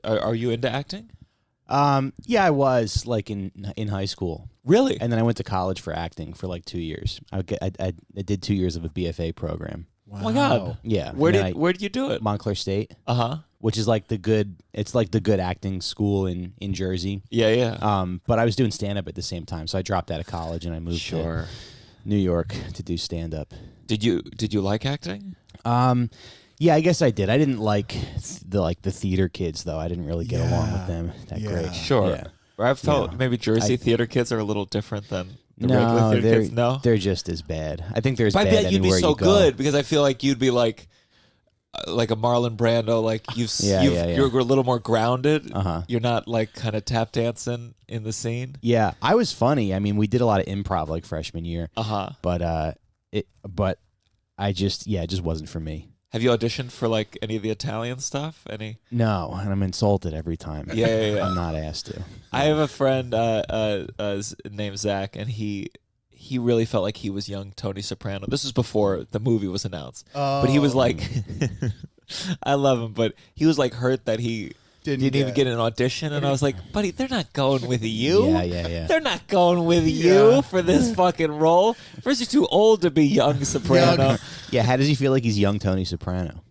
are you into acting? Yeah, I was like in high school. Really? And then I went to college for acting for like 2 years. I did 2 years of a BFA program. Wow. Oh my God. Yeah. Where did you do it? Montclair State. Uh-huh. Which is like the good acting school in Jersey. Yeah. But I was doing stand up at the same time, so I dropped out of college and I moved to New York to do stand up. Did you like acting? Yeah, I guess I did. I didn't like the theater kids though. I didn't really get along with them that great. Sure. Yeah. I felt maybe Jersey theater kids are a little different than the regular theater kids. No, they're just as bad. I think there's. But bad I bet you'd be anywhere so you go. good because I feel like you'd be like a Marlon Brando. Like you're a little more grounded. You're not like kind of tap dancing in the scene. Yeah, I was funny. I mean, we did a lot of improv like freshman year. But it just wasn't for me. Have you auditioned for like any of the Italian stuff? Any? No, and I'm insulted every time. Yeah. I'm not asked to. I have a friend named Zach, and he really felt like he was young Tony Soprano. This was before the movie was announced. But he was like, I love him, but he was like hurt that he didn't even get an audition. And I was like, buddy, they're not going with you. Yeah. They're not going with you for this fucking role. First, you're too old to be young Soprano. Yeah, how does he feel like he's young Tony Soprano?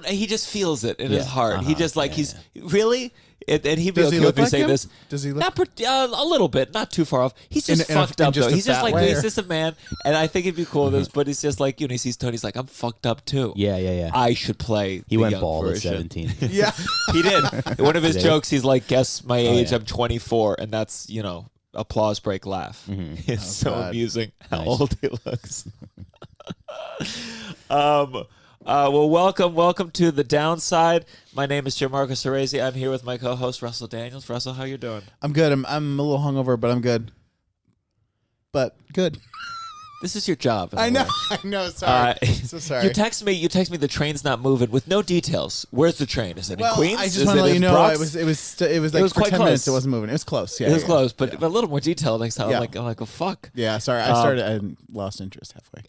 He just feels it in his heart. He just he's really, and he'd be okay with me saying this. Does he look a little bit, not too far off. He's just fucked up though. He's just like he's just a man, and I think it'd be cool with this. But he's just like, he sees Tony. He's like, I'm fucked up too. Yeah. I should play. He the went young bald version. at 17. Yeah, he did. One of his jokes, he's like, guess my age. yeah. I'm 24, and that's applause break laugh. It's so amusing how old he looks. Well, welcome to The Downside. My name is Gianmarco Soresi. I'm here with my co-host, Russell Daniels. Russell, how you doing? I'm good. I'm a little hungover, but I'm good. But good. This is your job. I know. Sorry. So sorry. You text me the train's not moving with no details. Where's the train? Is it in Well, Queens? I just want to let you know Bronx? it was like for quite 10 close. minutes it wasn't moving. It was close. Yeah, It was close, but a little more detail next time. Yeah. I'm like, oh fuck. Yeah, sorry. I lost interest halfway.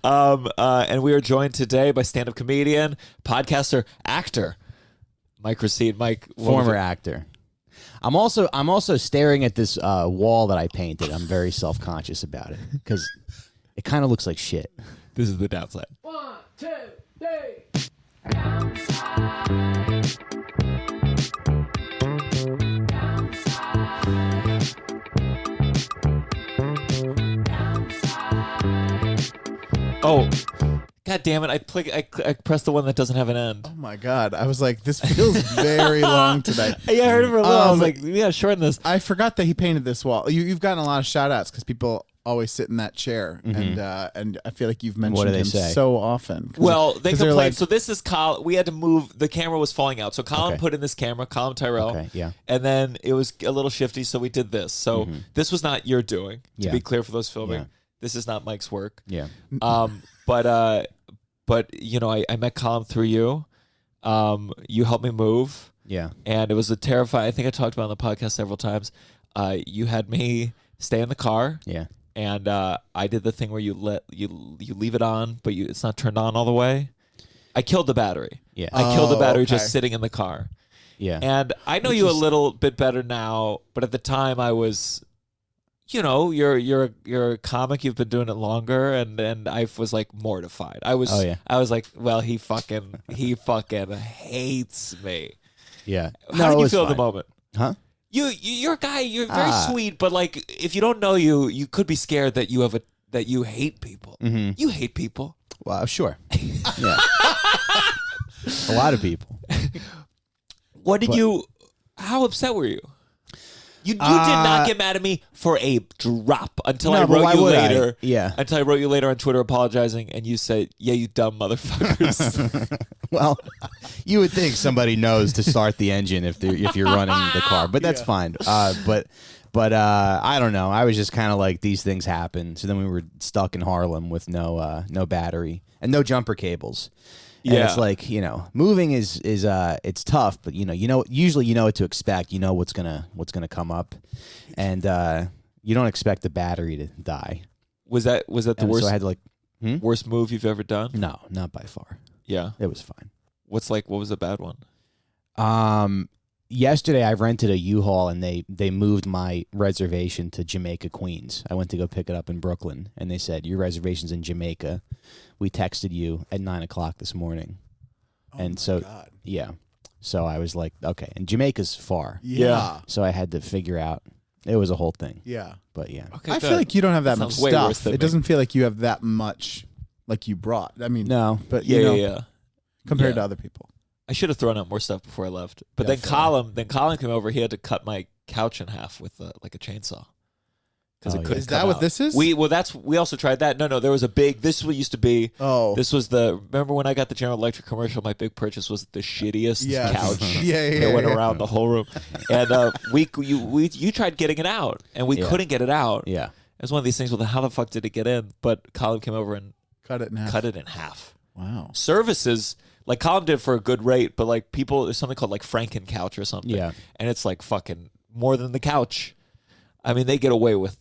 And we are joined today by stand-up comedian, podcaster, actor, Mike Recine. Mike, Former actor. I'm also staring at this wall that I painted. I'm very self-conscious about it because it kind of looks like shit. This is The Downside. 1, 2, 3. Downside. Oh, God damn it! I pressed the one that doesn't have an end. Oh my God. I was like, this feels very long tonight. Yeah, I heard it for a little. I was like, we gotta shorten this. I forgot that he painted this wall. You've gotten a lot of shout outs because people always sit in that chair, and I feel like you've mentioned do they him say? so often. Well, they complained. Like, So this is Colin. We had to move. The camera was falling out. So Colin put in this camera, Colin Tyrell. Okay, yeah. And then it was a little shifty, so we did this. So this was not your doing, to be clear for those filming. Yeah. This is not Mike's work. Yeah. But I met Colin through you. You helped me move. Yeah. And it was a terrifying. I think I talked about it on the podcast several times. You had me stay in the car. Yeah. And I did the thing where you leave it on, but it's not turned on all the way. I killed the battery. Yeah. I killed the battery okay. just sitting in the car. Yeah. And I know you a little bit better now, but at the time I was, you're a comic. You've been doing it longer, and I was like mortified. I was like, well, he fucking hates me. Yeah. How did you feel at the moment? Huh? You're a guy. You're very sweet, but like, if you don't know you could be scared that you hate people. Mm-hmm. You hate people. Well, sure. Yeah. A lot of people. How upset were you? You did not get mad at me for a drop until I No, but why wrote you would I? later. Yeah. Until I wrote you later on Twitter apologizing, and you said, "Yeah, you dumb motherfuckers." Well, you would think somebody knows to start the engine if you're running the car, but that's fine. But I don't know. I was just kind of like, these things happen. So then we were stuck in Harlem with no battery and no jumper cables. And it's like, moving is it's tough, but usually you know what to expect. You know what's gonna come up, and you don't expect the battery to die. Was that the worst? So I had to worst move you've ever done? No, not by far. Yeah, It was fine. what was a bad one? Yesterday I rented a U-Haul and they moved my reservation to Jamaica, Queens. I went to go pick it up in Brooklyn, and they said your reservation's in Jamaica. We texted you at 9:00 this morning, and so God. yeah. So I was like, okay, and Jamaica's far, Yeah. so I had to figure out. It was a whole thing, Yeah. but yeah. Okay, I good. feel like you don't have that That much sounds way worse stuff. than It me. doesn't feel like you have that much like you brought. I mean, No, but Yeah, you know, yeah. compared Yeah. to other people. I should have thrown out more stuff before I left. But Definitely. then Colin came over. He had to cut my couch in half with like a chainsaw because Oh, it yeah. couldn't. Is that come what out. this is? We also tried that. No, there was a big. This was used to be. Oh. This was the. Remember when I got the General Electric commercial? My big purchase was the shittiest Yes. couch. Yeah, yeah, That went yeah. around the whole room, and you tried getting it out, and we Yeah. couldn't get it out. yeah. It was one of these things. Well, how the fuck did it get in? But Colin came over and Cut it in half. cut it in half. Wow. Services like Colin did for a good rate, but like people, there's something called like Franken couch or something. Yeah. And it's like fucking more than the couch. I mean, they get away with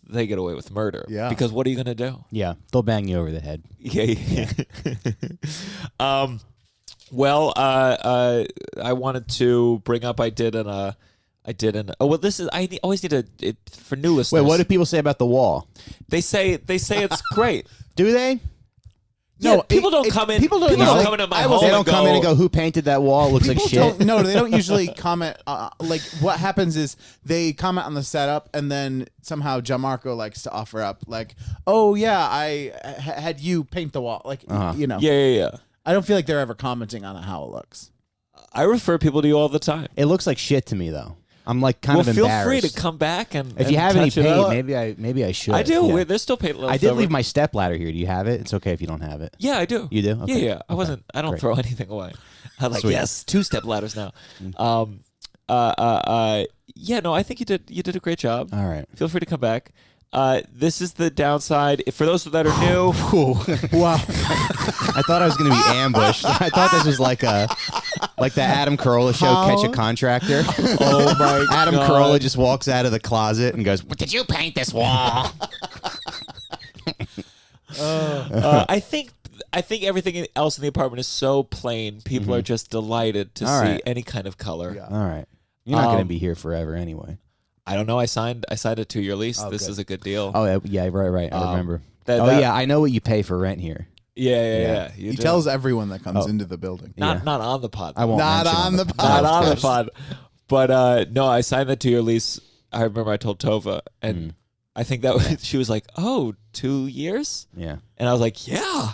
murder. Yeah. Because what are you gonna do? Yeah, they'll bang you over the head. Yeah. Well, I wanted to bring up. I always need to for new listeners. Wait, what do people say about the wall? they say it's great. Do they? Yeah, No, people don't it- come in. people don't People usually- don't come into my I will home. say They don't come in and go, "Who painted that wall? It looks like People shit." don't. No, they don't usually comment. Like what happens is they comment on the setup, and then somehow Gianmarco likes to offer up, like, "Oh yeah, I had you paint the wall." Like you know, Yeah. I don't feel like they're ever commenting on how it looks. I refer people to you all the time. It looks like shit to me, though. I'm like kind of feel embarrassed. free to come back and If you have any touch it paint, up. maybe I should. I do. Yeah. There's still paint left I did over. leave my step ladder here. Do you have it? It's okay if you don't have it. Yeah, I do. You do? Yeah, Okay. yeah. I don't Great. throw anything away. I'm like, Sweet. yes, 2-step ladders now. Yeah, no, I think you did a great job. All right. Feel free to come back. This is the downside. For those that are new, Wow. I thought I was going to be ambushed. I thought this was like the Adam Carolla show, Catch a Contractor. oh my Adam God. Carolla just walks out of the closet and goes, "Did you paint this wall?" I think everything else in the apartment is so plain. People are just delighted to All see right. any kind of color. Yeah. All right. You're not going to be here forever anyway. I don't know. I signed a 2-year lease. This good. is a good deal. Oh, yeah, right. I remember. that- Yeah, I know what you pay for rent here. Yeah. You He do. tells everyone that comes into the building. not on the pod. I won't Not mention on it. the pod. Not on the Of course. pod. But no, I signed that 2-year lease. I remember I told Tova, and I think that was, she was like, "Oh, 2 years?" Yeah. And I was like, "Yeah."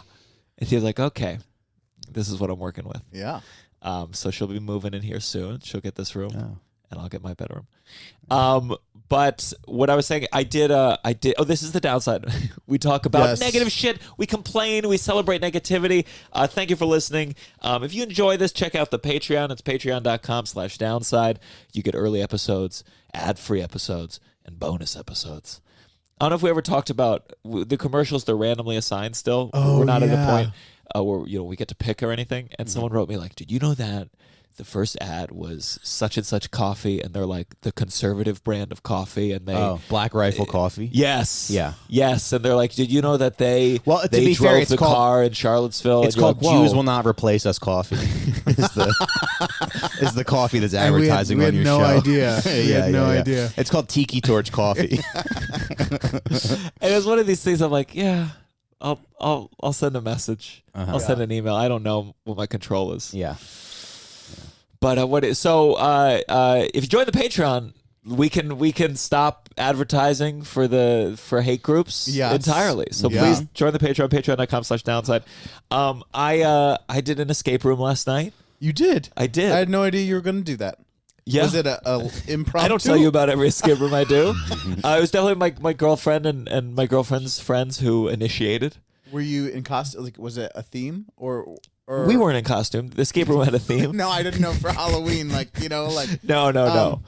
And she was like, "Okay, this is what I'm working with." Yeah. So she'll be moving in here soon. She'll get this room, Oh. and I'll get my bedroom. But what I was saying, I did. Oh, this is the downside. We talk about Yes. negative shit. We complain. We celebrate negativity. Thank you for listening. If you enjoy this, check out the Patreon. It's patreon.com/downside. You get early episodes, ad-free episodes, and bonus episodes. I don't know if we ever talked about the commercials. They're randomly assigned still. Oh, We're not at the yeah. point where we get to pick or anything. And someone wrote me like, "Did you know that the first ad was such and such coffee, and they're like the conservative brand of coffee, and they Black Rifle Coffee. yes, Yeah. yes, and they're like, did you know that they Well, to they be drove fair, it's the called- car in Charlottesville? It's and you're called like, Jews "Whoa." Will Not Replace Us Coffee. is the coffee that's And we had- advertising we on had your no show. idea. We had no idea. It's called Tiki Torch Coffee. And it's one of these things. I'm like, yeah, I'll send a message. I'll send an email. I don't know what my control is. Yeah. But if you join the Patreon, we can stop advertising for hate groups Yes. entirely. So Yeah. please join the Patreon, patreon.com/downside. I did an escape room last night. You did. I did. I had no idea you were going to do that. Yeah. Was it a impromptu? I don't tell you about every escape room I do. It was definitely my girlfriend and my girlfriend's friends who initiated. Were you in costume? Like, was it a theme or? We weren't in costume. The escape room had a theme. No, I didn't know for Halloween. Like like No.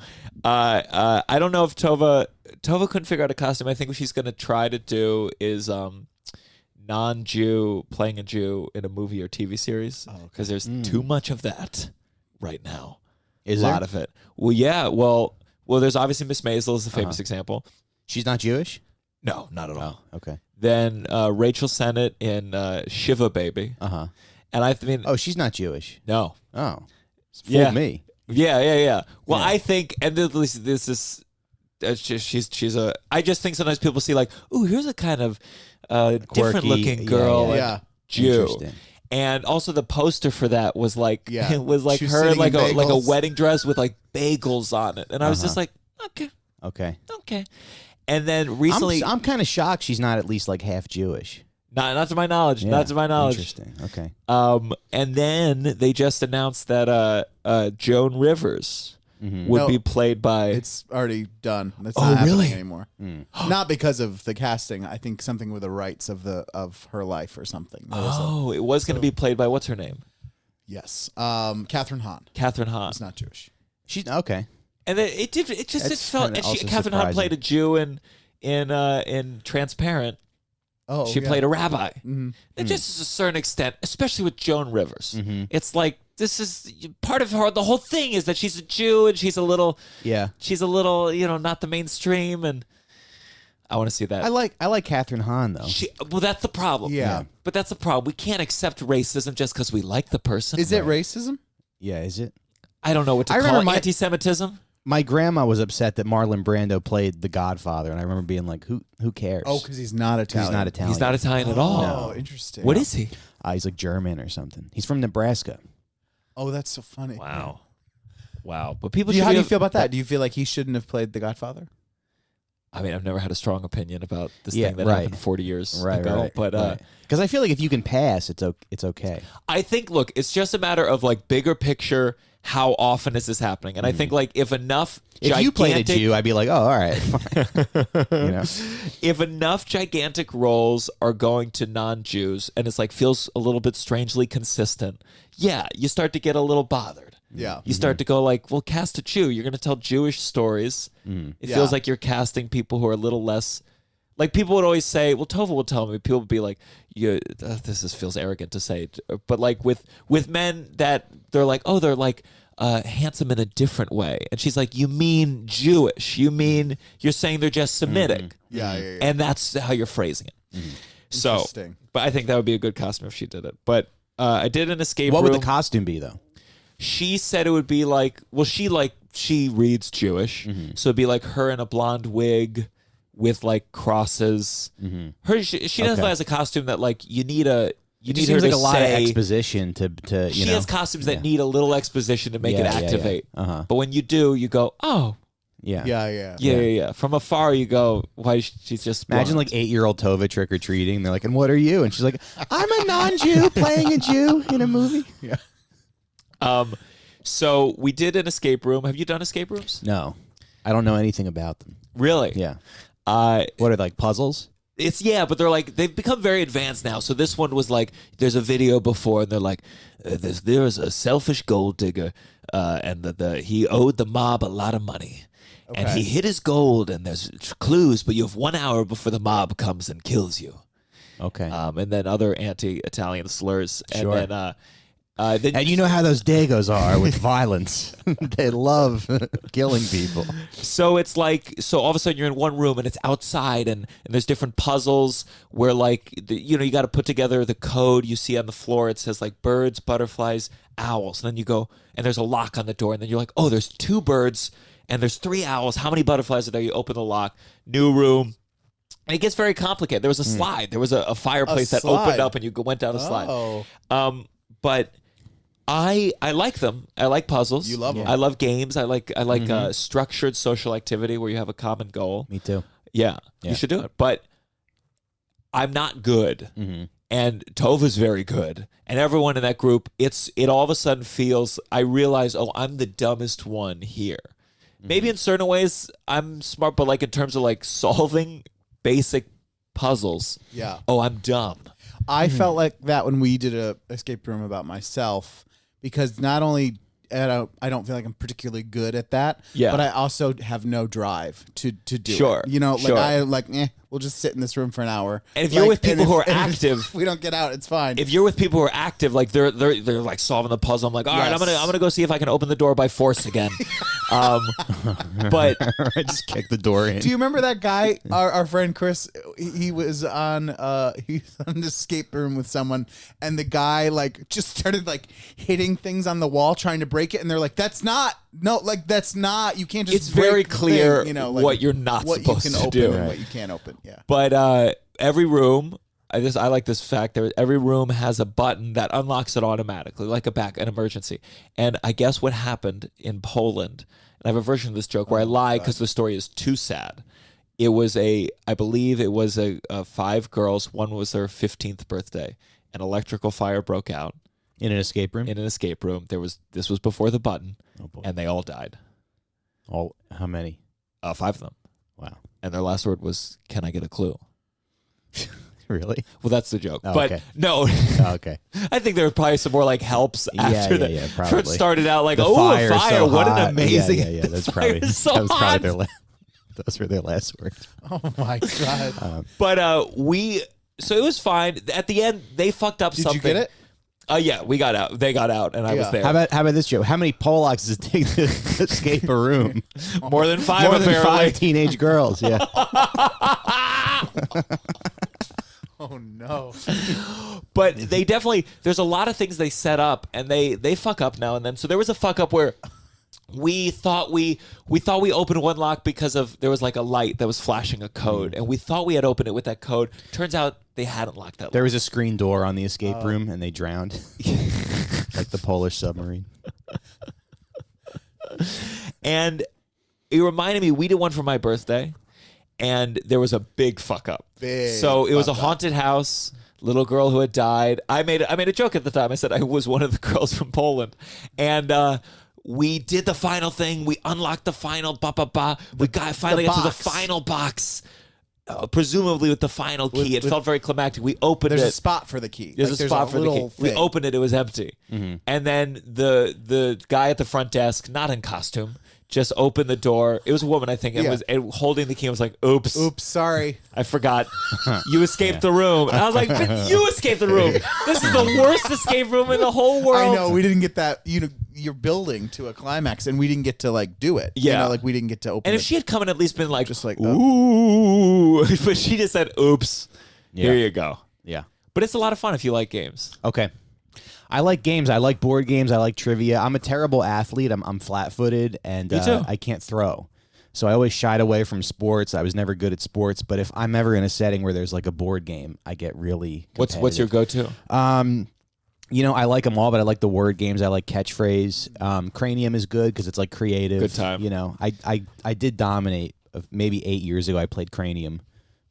I don't know if Tova couldn't figure out a costume. I think what she's gonna try to do is non-Jew playing a Jew in a movie or TV series because there's too much of that right now. Is a lot there? of it. Well, yeah. Well, there's obviously Miss Maisel is a famous example. She's not Jewish? No, not at all. Okay. Then Rachel Sennett in Shiva Baby, Uh-huh. and I mean, Oh, she's not Jewish. no, Oh. Fooled Yeah. me. Yeah. Well, Yeah. I think, and this is, she's a. I just think sometimes people see like, ooh, here's a kind of different looking girl, yeah. Yeah. Jew. Interesting. And also the poster for that was like, Yeah. it was like She was her sitting like in a bagels. wedding dress with like bagels on it, and I was just like, Okay. okay. And then recently, I'm kind of shocked she's not at least like half Jewish. not to my knowledge, Yeah. not to my knowledge. Interesting. Okay. And then they just announced that Joan Rivers would No, be played by. It's already done. That's Oh, not happening really? anymore. Not because of the casting. I think something with the rights of her life or something. There was It was going to be played by what's her name? yes. Catherine Hahn. Catherine Hahn. It's not Jewish. She's okay. And it That's felt. kinda And also Catherine Hahn surprising. played a Jew in Transparent. Oh, She yeah. played a rabbi. Mhm. And just to a certain extent, especially with Joan Rivers, Mm-hmm. it's like this is part of her. The whole thing is that she's a Jew and she's a little, not the mainstream. And I want to see that. I like Catherine Hahn though. Well, that's the problem. Yeah. But that's the problem. We can't accept racism just because we like the person. Is it racism? Yeah, is it? I don't know what to I call remember it. Anti-Semitism? My grandma was upset that Marlon Brando played The Godfather, and I remember being like, "Who cares?" Oh, because he's not Italian. he's not Italian. He's not Italian at all. Oh, interesting. What is he? He's like German or something. He's from Nebraska. Oh, that's so funny. Wow. But people How do you have- feel about that? Do you feel like he shouldn't have played The Godfather? I mean, I've never had a strong opinion about this Yeah, thing that right. happened 40 years Right, ago. right. But because I feel like if you can pass, it's okay. I think, look, it's just a matter of like bigger picture. How often is this happening? And I think like if enough If you played a gigantic- Jew, I'd be like, "Oh, all right." Fine. You know? if enough gigantic roles are going to non-Jews and it's like feels a little bit strangely consistent, yeah, you start to get a little bothered. Yeah. You start to go like, well, cast a Jew. You're going to tell Jewish stories. It Yeah. feels like you're casting people who are a little less. Like people would always say, well, Tova would tell me. People would be like, feels arrogant to say, but like with men that they're like, oh, they're like handsome in a different way, and she's like, you mean Jewish? You mean you're saying they're just Semitic? Yeah, yeah, yeah. And that's how you're phrasing it. So, Interesting. but I think that would be a good costume if she did it. But I did an escape What room. would the costume be though? She said it would be like, well, she reads Jewish, so it'd be like her in a blonde wig with like crosses. She definitely has a costume that like you need It need just her seems like to a lot of say- exposition to She you know. has costumes that need a little exposition to make Yeah, it yeah, yeah. activate. Uh-huh. But when you do, you go, oh, Yeah. Yeah. yeah. From afar, you go, why she's just Imagine blonde. like 8-year-old Tova trick or treating. They're like, "And what are you?" And she's like, "I'm a non-Jew playing a Jew in a movie." Yeah. So we did an escape room. Have you done escape rooms? No, I don't know anything about them. Really? Yeah. Uh, What are like puzzles? but they're like they've become very advanced now. So this one was like there's a video before, and they're like there was a selfish gold digger, and he owed the mob a lot of money, and he hid his gold, and there's clues, but you have 1 hour before the mob comes and kills you. Okay. And then other anti-Italian slurs, Sure. and then And you know how those Dagos are with violence. They love killing people. So it's like, all of a sudden you're in one room and it's outside, and there's different puzzles where like, you got to put together the code you see on the floor. It says like birds, butterflies, owls. And then you go, and there's a lock on the door. And then you're like, oh, there's 2 birds and there's 3 owls. How many butterflies are there? You open the lock, new room. And it gets very complicated. There was a slide. There was a fireplace that slide. opened up and you went down a slide. Oh. But I like them. I like puzzles. You love 'em. I love games. I like structured social activity where you have a common goal. Me too. Yeah, you should do it. But I'm not good, and Tova's very good, and everyone in that group. It all of a sudden feels. I realize, oh, I'm the dumbest one here. Maybe in certain ways I'm smart, but like in terms of like solving basic puzzles. Yeah. Oh, I'm dumb. I felt like that when we did a escape room about myself, because not only I don't feel like I'm particularly good at that, Yeah. but I also have no drive to do Sure, it. You know, like sure. we'll just sit in this room for an hour. And if you're with people who are and active- if we don't get out, it's fine. If you're with people who are active, like they're like solving the puzzle, I'm like, all right, Yes. I'm gonna go see if I can open the door by force again. But Just kick the door in. Do you remember that guy, our friend Chris? He was on an escape room with someone, and the guy like just started like hitting things on the wall trying to break it, and they're like, "That's not No, like that's not. You can't just. It's very break the clear thing, you know, like, what you're not what supposed you to can open do. and what you can't open. Yeah. But every room, I like this fact. Every room has a button that unlocks it automatically, like an emergency. And I guess what happened in Poland, and I have a version of this joke where I lie because the story is too sad. It was I believe it was 5 girls. One was their 15th birthday. An electrical fire broke out In an escape room? in an escape room. This was before the button, Oh, boy. and they all died. How many? 5 of them. Wow. And their last word was, "Can I get a clue?" Really? Well, that's the joke. Oh, but okay. no, Oh, okay. I think there were probably some more like helps after that. Yeah, It probably. started out like, The oh, a fire's fire. so What an hot. amazing. Yeah. That's the probably, fire is so that was hot. probably those were their last words. Oh my god. But so it was fine. At the end, they fucked up Did something. you get it? Yeah, we got out. They got out, and I was Yeah. there. How about this, Joe? How many Polacks does it take to escape a room? More than 5, More than apparently. 5 teenage girls. Yeah. Oh no. But they definitely, there's a lot of things they set up, and they fuck up now and then. So there was a fuck up where we thought we opened one lock because there was like a light that was flashing a code, and we thought we had opened it with that code. Turns out they hadn't locked that. There was a screen door on the escape room, and they drowned, like the Polish submarine. And it reminded me, we did one for my birthday, and there was a big fuck up. So it was a haunted house, little girl who had died. I made a joke at the time. I said I was one of the girls from Poland, and we did the final thing. We unlocked the final We finally got to the box. final box, presumably with the final key. It felt very climactic. We opened There's it. a spot for the key. There's Like, a spot for the key. little We thing. opened it. It was empty. And then the guy at the front desk, not in costume, just opened the door. It was a woman, I think, and Yeah. was holding the key and was like, oops. Oops, sorry. I forgot. You escaped the room. And I was like, but you escaped the room. This is the worst escape room in the whole world. I know we didn't get that. You know, you're building to a climax, and we didn't get to like do it. Yeah. You know, like we didn't get to open. And if it. she had come and at least been like, Just like, ooh, but she just said, oops. Here you go. Yeah. But it's a lot of fun if you like games. Okay. I like games. I like board games. I like trivia. I'm a terrible athlete. I'm flat-footed, and Me too. I can't throw. So I always shied away from sports. I was never good at sports. But if I'm ever in a setting where there's like a board game, I get really What's your go-to? You know, I like them all, but I like the word games. I like Catchphrase. Cranium is good because it's like creative. Good time. You know, I did dominate. Maybe 8 years ago, I played Cranium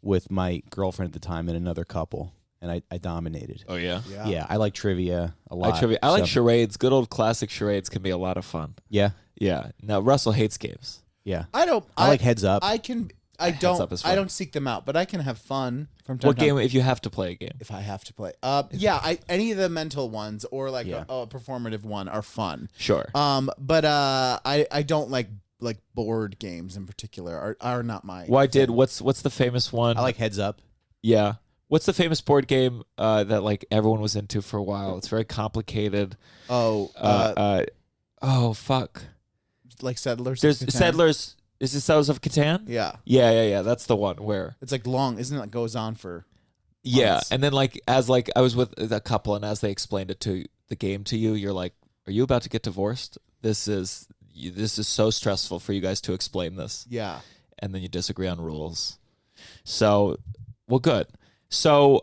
with my girlfriend at the time and another couple, and I dominated. Oh, yeah? Yeah, I like trivia a lot. I like So- charades. Good old classic charades can be a lot of fun. Yeah, Yeah. Now, Russell hates games. yeah. I don't. I like Heads Up. I can. I Heads Up don't. is fun. I don't seek them out, but I can have fun from time What to time. game, if you have to play a game? If I have to play, yeah, any of the mental ones or like Yeah. a performative one are fun. Sure. But I don't like board games in particular are not my. What's the famous one? I like Heads Up. Yeah. What's the famous board game that like everyone was into for a while? It's very complicated. Oh, Oh fuck. like Settlers. There's of Catan? Settlers. Is it Settlers of Catan? Yeah, Yeah. That's the one where. it's like long, isn't it? Like goes on for. Yeah, months. and then I was with a couple, and as they explained it to the game to you, you're like, "Are you about to get divorced? This is so stressful for you guys to explain this." Yeah. And then you disagree on rules. So, well, good. So,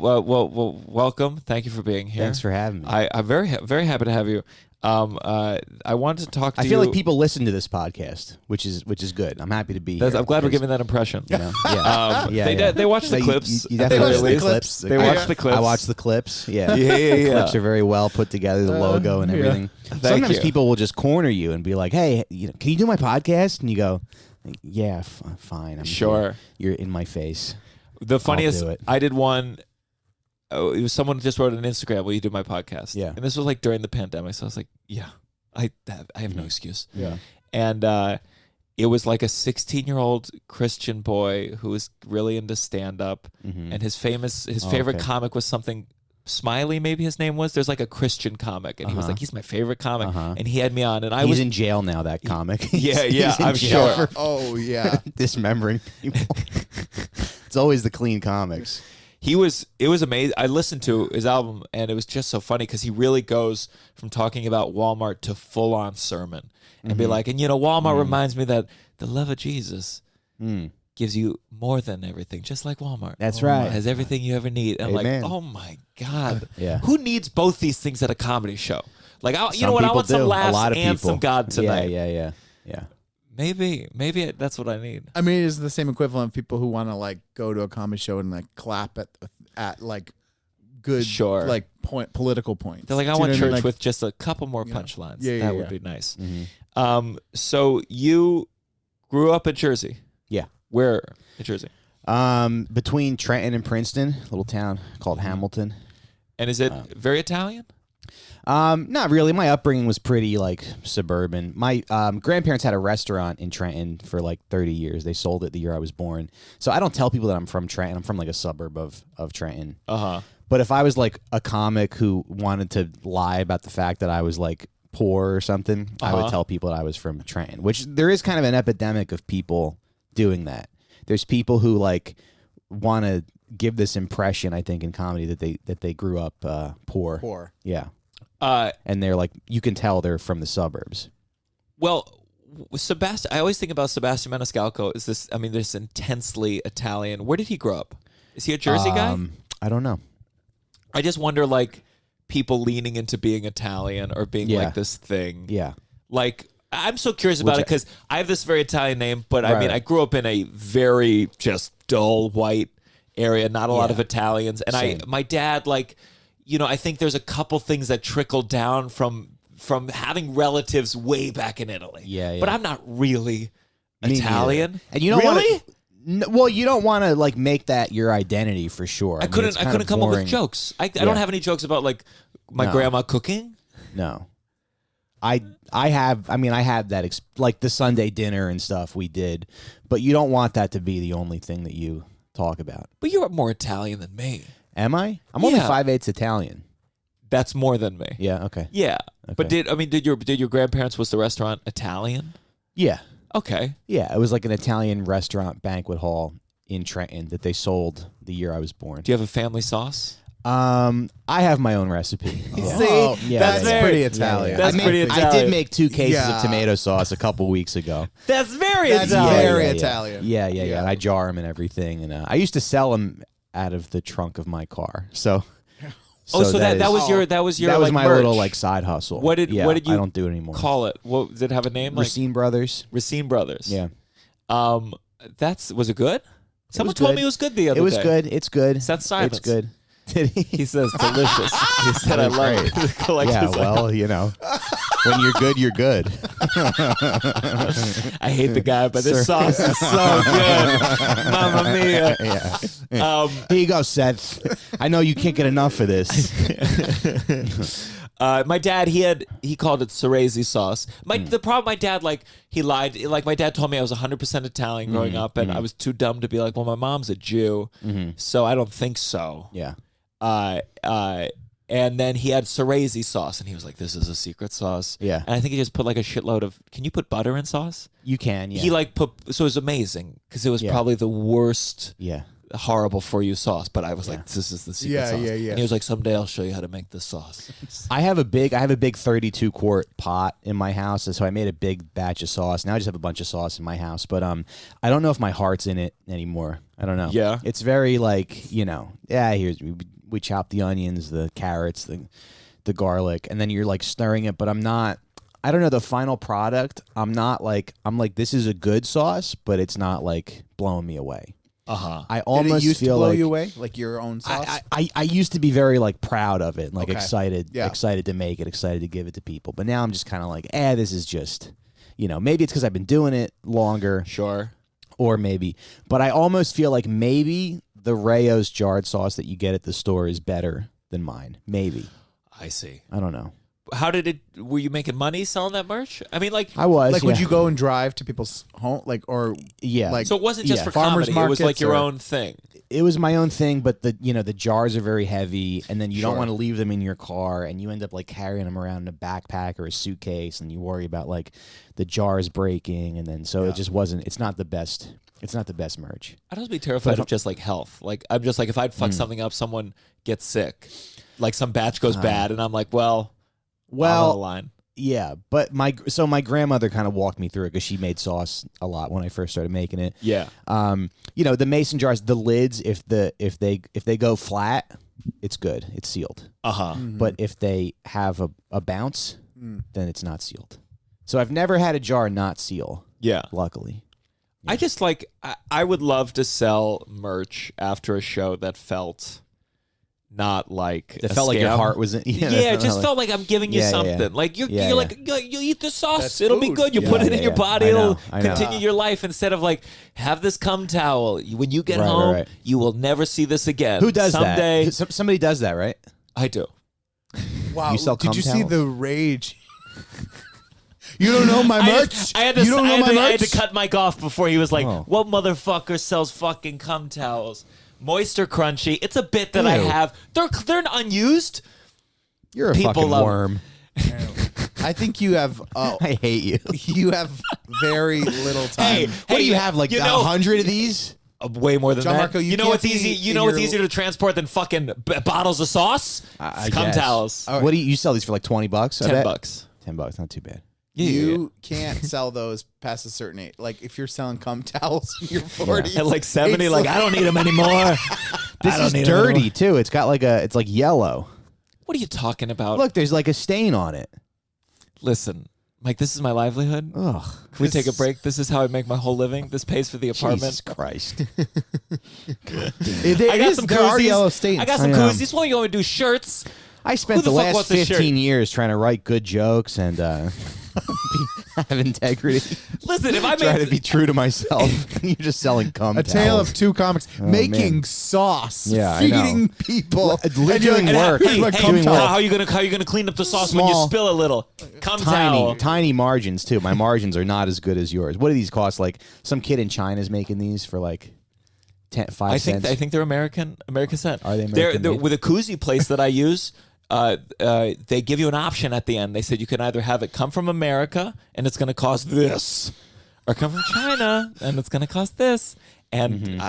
welcome. Thank you for being here. Thanks for having me. I'm very very happy to have you. I wanted to talk to you. I feel like people listen to this podcast, which is good. I'm happy to be here. I'm glad we're because, giving that impression. you know, yeah. They watch the No, you- clips. you at the definitely very watch the least. clips. They watch the clips. I watch the clips. Yeah. Yeah. Clips are very well put together, the logo and everything. Sometimes you. people will just corner you and be like, "Hey, can you do my podcast?" And you go, "Yeah, fine. I'm Sure. here. You're in my face." The funniest, do it. I did one. It was someone just wrote on Instagram, "Will you do my podcast?" Yeah. and this was like during the pandemic, so I was like, "Yeah, I have no excuse." Yeah. And it was like a 16-year-old Christian boy who was really into stand-up, and his favorite okay. comic was something. Smiley, maybe his name was. There's like a Christian comic, and he was like, "He's my favorite comic," and he had me on, and I He's was in jail now. That comic. Yeah, He's in I'm jail sure. for Oh yeah. dismembering people. It's always the clean comics. It was amazing. I listened to his album, and it was just so funny because he really goes from talking about Walmart to full on sermon, and be like, and Walmart reminds me that the love of Jesus gives you more than everything, just like Walmart. That's right. It has everything you ever need. And Amen. like, oh my God, Yeah. who needs both these things at a comedy show? Like, you know Some what? I people want some do. laughs A lot of and people. some God tonight. Yeah. Maybe that's what I need. I mean, it's the same equivalent of people who want to like go to a comedy show and like clap at like good Sure. like political points. They're like, I Do you want know what church Like, with just a couple more punchlines. Yeah, that yeah, would yeah. be nice. Mm-hmm. So you grew up in Jersey. Yeah. Where in Jersey? Between Trenton and Princeton, a little town called Hamilton. And is it very Italian? Not really. My upbringing was pretty like suburban. My grandparents had a restaurant in Trenton for like 30 years. They sold it the year I was born. So I don't tell people that I'm from Trenton. I'm from like a suburb of Trenton. But if I was like a comic who wanted to lie about the fact that I was like poor or something, I would tell people that I was from Trenton, which there is kind of an epidemic of people doing that. There's people who like want to give this impression, I think, in comedy that they grew up poor. poor. Yeah. And they're like, you can tell they're from the suburbs. Well, Sebastian, I always think about Sebastian Maniscalco. Is this intensely Italian? Where did he grow up? Is he a Jersey guy? I don't know. I just wonder, like, people leaning into being Italian or being Yeah. like this thing. Yeah. Like, I'm so curious about it because I have this very Italian name, but I mean, Right. I grew up in a very just dull white area, not a lot of Italians. And Same. my dad, like, I think there's a couple things that trickle down from having relatives way back in Italy. Yeah. But I'm not really Me Italian. neither. And you don't really? want to. Well, you don't want to like make that your identity for sure. I couldn't come up with jokes. I don't have any jokes about like my grandma cooking. No. I have that like the Sunday dinner and stuff we did, but you don't want that to be the only thing that you talk about. But you're more Italian than me. Am I? I'm only Yeah. 5/8 Italian. That's more than me. Yeah. Okay. Yeah. But Okay. did your grandparents, was the restaurant Italian? Yeah. Okay. Yeah. It was like an Italian restaurant banquet hall in Trenton that they sold the year I was born. Do you have a family sauce? I have my own recipe. Yeah. Oh, Yeah, that's yeah, pretty yeah. Italian. That's pretty I Italian. did make 2 cases Yeah. of tomato sauce a couple weeks ago. That's very That's Italian. very Yeah. Italian. Yeah. And I jar them and everything. And I used to sell them out of the trunk of my car. So that was your that was like, my merch. little like side hustle. What did you I don't do it anymore. call it? What did it have a name? Like Recine Brothers. Recine Brothers. Yeah. Was it good? Someone told good. me it was good the other day. It was good. It's good. Seth Simons. It's good. Did he? He says delicious. He said I love Great. it. Like, Yeah, he's like, well, when you're good, you're good. I hate the guy, but this sauce is so good. Mamma mia. Yeah. Here you go, Seth. I know you can't get enough of this. My dad, he called it Soresi sauce. The problem, my dad, like, he lied. Like, my dad told me I was 100% Italian growing up, and I was too dumb to be like, well, my mom's a Jew, so I don't think so. Yeah. And then he had Soresi sauce, and he was like, this is a secret sauce. Yeah. And I think he just put like a shitload of, can you put butter in sauce? You can, yeah. He like put, so it was amazing, because it was Yeah. probably the worst yeah. horrible for you sauce, but I was like, this is the secret Yeah, sauce. yeah. And he was like, someday I'll show you how to make this sauce. I have a big 32 quart pot in my house, and so I made a big batch of sauce. Now I just have a bunch of sauce in my house, but I don't know if my heart's in it anymore. I don't know. Yeah. It's very like, here's we chop the onions, the carrots, the garlic, and then you're like stirring it, but I don't know the final product. I'm like this is a good sauce, but it's not like blowing me away. I Did almost it used to feel blow like you away, like your own sauce? I used to be very like proud of it, like Okay. excited to make it, excited to give it to people. But now I'm just kind of like, this is just, maybe it's because I've been doing it longer, Sure. or maybe. But I almost feel like maybe the Rayo's jarred sauce that you get at the store is better than mine. Maybe. I see. I don't know. How were you making money selling that merch? I mean, like, I was. like, yeah. would you go and drive to people's home, like, or Yeah. like? so it wasn't just Yeah. for Farmers comedy. It was like markets your or- own thing. It was my own thing, but the jars are very heavy, and then you don't Sure. want to leave them in your car, and you end up like carrying them around in a backpack or a suitcase, and you worry about like the jars breaking, and then so it just wasn't. It's not the best It's not the best merch. I'd also be terrified of just like health. Like I'm just like if I'd fuck something up, someone gets sick, like some batch goes bad, and I'm like, well, I'm on the line. Yeah, but my grandmother kind of walked me through it because she made sauce a lot when I first started making it. Yeah. The mason jars, the lids, if they go flat, it's good. It's sealed. But if they have a bounce, then it's not sealed. So I've never had a jar not seal. Yeah. Luckily. Yeah. I just like I would love to sell merch after a show that felt not like it felt like your heart was in. It just felt like I'm giving you something. Yeah. Like you're like you eat the sauce, That's it'll be food. good. You put it in your body, it'll I know. continue your life. Instead of like have this cum towel. When you get home, right. you will never see this again. Who does Someday, that? Somebody does that, right? I do. Wow. You sell Did you cum see towels? the rage? You don't know my merch? I had you don't know my I had merch? to cut Mike off before he was like, Oh. "What motherfucker sells fucking cum towels?" Moist or crunchy? It's a bit that I Ew. have. They're unused. You're a People fucking love- worm. I think you have. I hate you. You have very little time. What do you have? Like 100 of these? Way more than Gianmarco, that. you know can't what's easy? be You in know what's your- easier to transport than fucking bottles of sauce? I It's cum guess. towels. What do you sell these for? Like $20? I bet? $10. $10, not too bad. You can't sell those past a certain age. Like if you're selling cum towels in your 40s. At like 70, it's like I don't need them anymore. This is dirty too. It's got it's like yellow. What are you talking about? Look, there's like a stain on it. Listen, Mike, this is my livelihood. Ugh. Can we take a break? This is how I make my whole living. This pays for the apartment. Jesus Christ. I got some there are koozies. yellow stains. I got some I know. koozies. What are you going to do? Shirts? I spent Who the the fuck last wants this shirt? 15 years trying to write good jokes and have integrity. Listen, if I Try to made be true to myself. You're just selling cum A tale towels. of two comics making man. sauce, Yeah, I know. feeding people, Doing work. Hey, Like hey, cum how towel. are you gonna clean up the sauce when you Small. spill a little? Cum towel. Tiny margins too. My margins are not as good as yours. What do these cost? Like some kid in China is making these for like 5 cents. I think they're American sent. Are they They're American-made? with a koozie place that I use. They give you an option at the end. They said you can either have it come from America and it's going to cost this, or come from China and it's going to cost this. And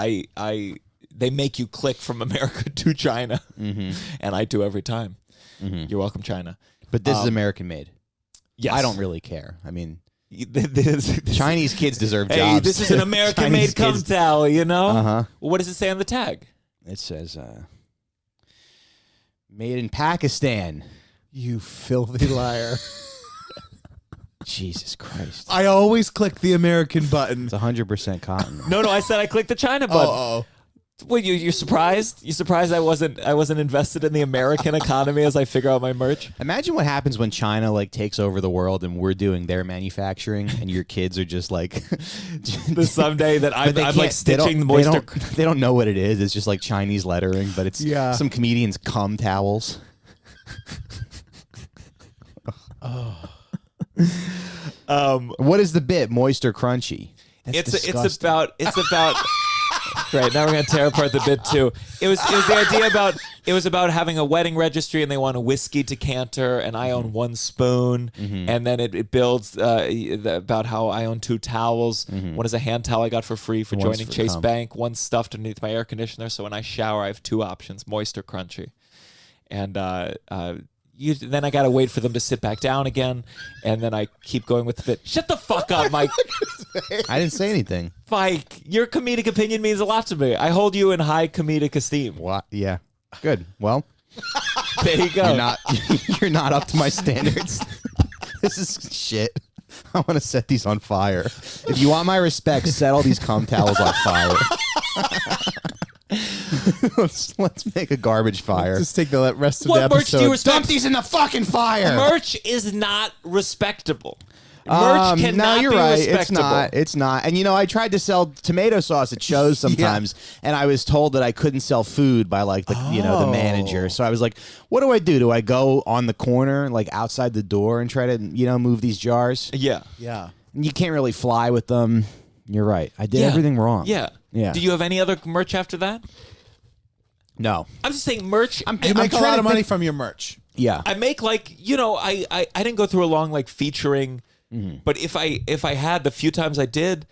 they make you click from America to China, and I do every time. You're welcome, China. But this is American made. Yes, I don't really care. I mean, This- Chinese kids deserve Hey, jobs. this is an Chinese American-made cum kids- towel, you know? Uh-huh. Well, what does it say on the tag? It says made in Pakistan. You filthy liar. Jesus Christ. I always click the American button. It's 100% cotton. No, I said I clicked the China button. Oh, Well, you're surprised? You surprised I wasn't invested in the American economy as I figure out my merch? Imagine what happens when China like takes over the world and we're doing their manufacturing and your kids are just like The someday that I'm But they like can't- stitching the they moisture. don't, they don't know what it is. It's just like Chinese lettering, but it's Yeah. some comedians cum towels. What is the bit? Moist or crunchy? That's It's disgusting. it's about. Right, now we're gonna tear apart the bit too. It was the idea about having a wedding registry and they want a whiskey decanter and I own one spoon, and then it builds about how I own two towels. One is a hand towel I got for free for One's joining for Chase cum. Bank. One's stuffed underneath my air conditioner, so when I shower I have two options: moist or crunchy. And then I gotta wait for them to sit back down again, and then I keep going with the bit. Shut the fuck up, Mike. I didn't say anything. Mike, your comedic opinion means a lot to me. I hold you in high comedic esteem. What? Yeah. Good. Well, There you go. you're not up to my standards. This is shit. I want to set these on fire. If you want my respect, set all these cum towels on fire. let's make a garbage fire. Just take the rest of What the merch do you episode. respect? Dump these in the fucking fire. Merch is not respectable. Merch No, cannot you're be right. respectable. It's not. And I tried to sell tomato sauce at shows sometimes, and I was told that I couldn't sell food by like the the manager. So I was like, "What do I do? Do I go on the corner, like outside the door, and try to move these jars? Yeah. Yeah. And you can't really fly with them." You're right. I did Yeah. everything wrong. Yeah. Yeah. Do you have any other merch after that? No. I'm just saying merch. You I'm make a trying lot to of money think- from your merch. Yeah. I make like I didn't go through a long like featuring, but if I had the few times I did,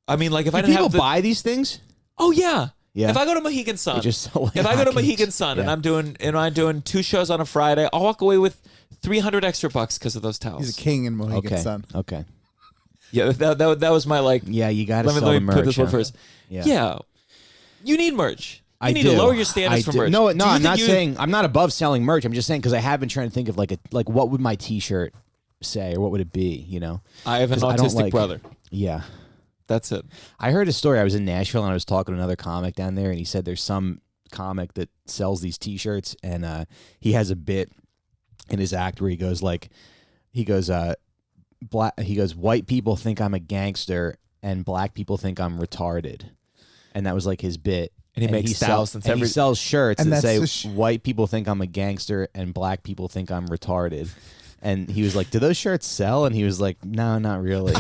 I mean, like if I Do didn't people have the, buy these things? oh yeah. Yeah. If I go to Mohegan Sun, They just sell, like, if I go to hotcakes. Mohegan Sun Yeah. and I'm doing 2 shows on a Friday, I'll walk away with $300 extra because of those towels. He's a king in Mohegan Okay. Sun. Okay. Yeah, that was my like. Yeah, you got to Let me sell the merch. put this one huh? first. Yeah. Yeah, you need merch. You I need do. to lower your standards I for do. merch. No, Do you I'm think not you- saying I'm not above selling merch. I'm just saying because I have been trying to think of like what would my T-shirt say or what would it be? You know, I have an 'Cause I don't autistic like- brother. yeah. That's it. I heard a story. I was in Nashville and I was talking to another comic down there, and he said there's some comic that sells these T-shirts, and he has a bit in his act where he goes, white people think I'm a gangster and black people think I'm retarded, and that was like his bit. And he makes thousands and he every. sells shirts And that that's say the white people think I'm a gangster and black people think I'm retarded. And he was like, "Do those shirts sell?" And he was like, "No, not really."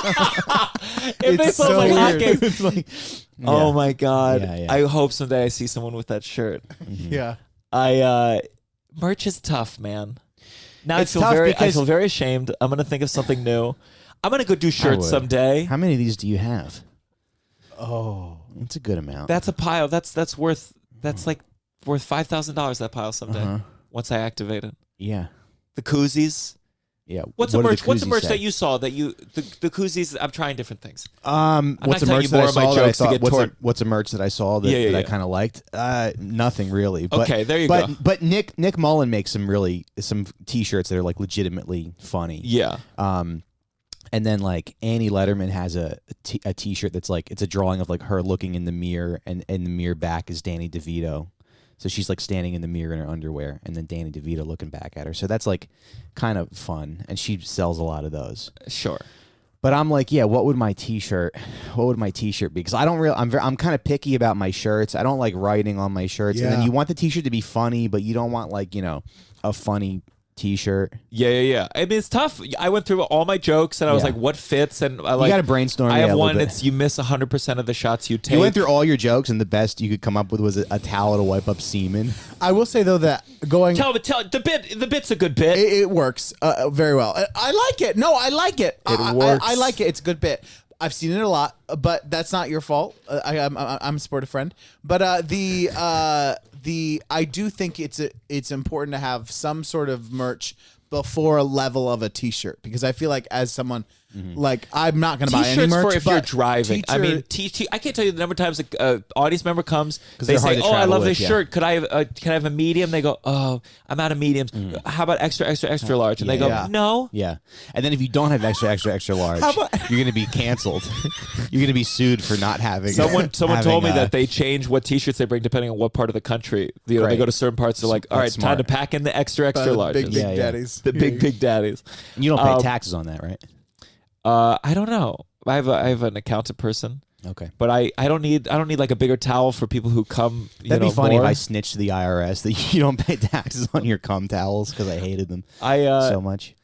If they It's sold so like weird. hotcakes. It's like, Oh my god! Yeah, yeah. I hope someday I see someone with that shirt. Yeah. Merch is tough, man. Now It's I tough I because- feel very ashamed. I'm gonna think of something new. I'm gonna go do shirts would. someday. How many of these do you have? Oh. It's a good amount. That's a pile. That's worth like worth $5,000. That pile someday Uh-huh. once I activate it. Yeah. The koozies. Yeah. What's What a do the merch? What's a koozies merch say? that you saw that you the koozies? I'm trying different things. What's not a telling merch you that more I of my saw that I jokes to thought? get What's toward- what's a merch that I saw that, Yeah, that I yeah. kind of liked? Nothing really. But, Okay, there you but, go. But Nick Mullen makes some T-shirts that are like legitimately funny. Yeah. And then like Annie Letterman has a T-shirt that's like it's a drawing of like her looking in the mirror, and in the mirror back is Danny DeVito. So she's like standing in the mirror in her underwear, and then Danny DeVito looking back at her. So that's like kind of fun, and she sells a lot of those. Sure. But I'm like, yeah, what would my T-shirt be? Because I don't really, I'm kind of picky about my shirts. I don't like writing on my shirts. And then Yeah. you want the T-shirt to be funny, but you don't want like, a funny T-shirt. Yeah. I mean, it's tough. I went through all my jokes, and I was Yeah. like, "What fits?" And I You like. got to brainstorm. I yeah, have a one little bit. that's you miss 100% of the shots you take. You went through all your jokes, and the best you could come up with was a towel to wipe up semen. I will say though that going Tell the bit's a good bit. it works very well. I like it. No, I like it. works. I like it. It's a good bit. I've seen it a lot, but that's not your fault. I'm a sportive friend, but I do think it's important to have some sort of merch before a level of a T-shirt, because I feel like as someone like I'm not going to buy any T-shirts merch for if you're but driving. I mean, I can't tell you the number of times an audience member comes. They they're hard say, to "Oh, I travel love with, this yeah. shirt. Can I have a medium?" They go, "Oh, I'm out of mediums. How about extra large?" And they go, Yeah. "No." Yeah. And then if you don't have extra large, you're going to be canceled. You're going to be sued for not having Someone having, told me that they change what T-shirts they bring depending on what part of the country. They Great. go to certain parts. They're like, "All right, That's time to smart. pack in the extra the larges." big Yeah, yeah. daddies. The big daddies. You don't pay taxes on that, right? I don't know. I have an accountant person, Okay. but I don't need like a bigger towel for people who come. That'd be funny more. if I snitched to the IRS that you don't pay taxes on your cum towels because I hated them I so much.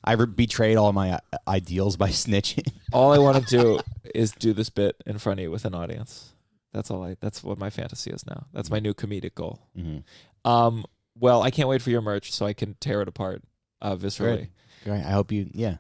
I betrayed all my ideals by snitching. all I want to do is do this bit in front of you with an audience. That's all. That's what my fantasy is now. That's my new comedic goal. Mm-hmm. Well, I can't wait for your merch so I can tear it apart viscerally. Great. I hope you. Yeah.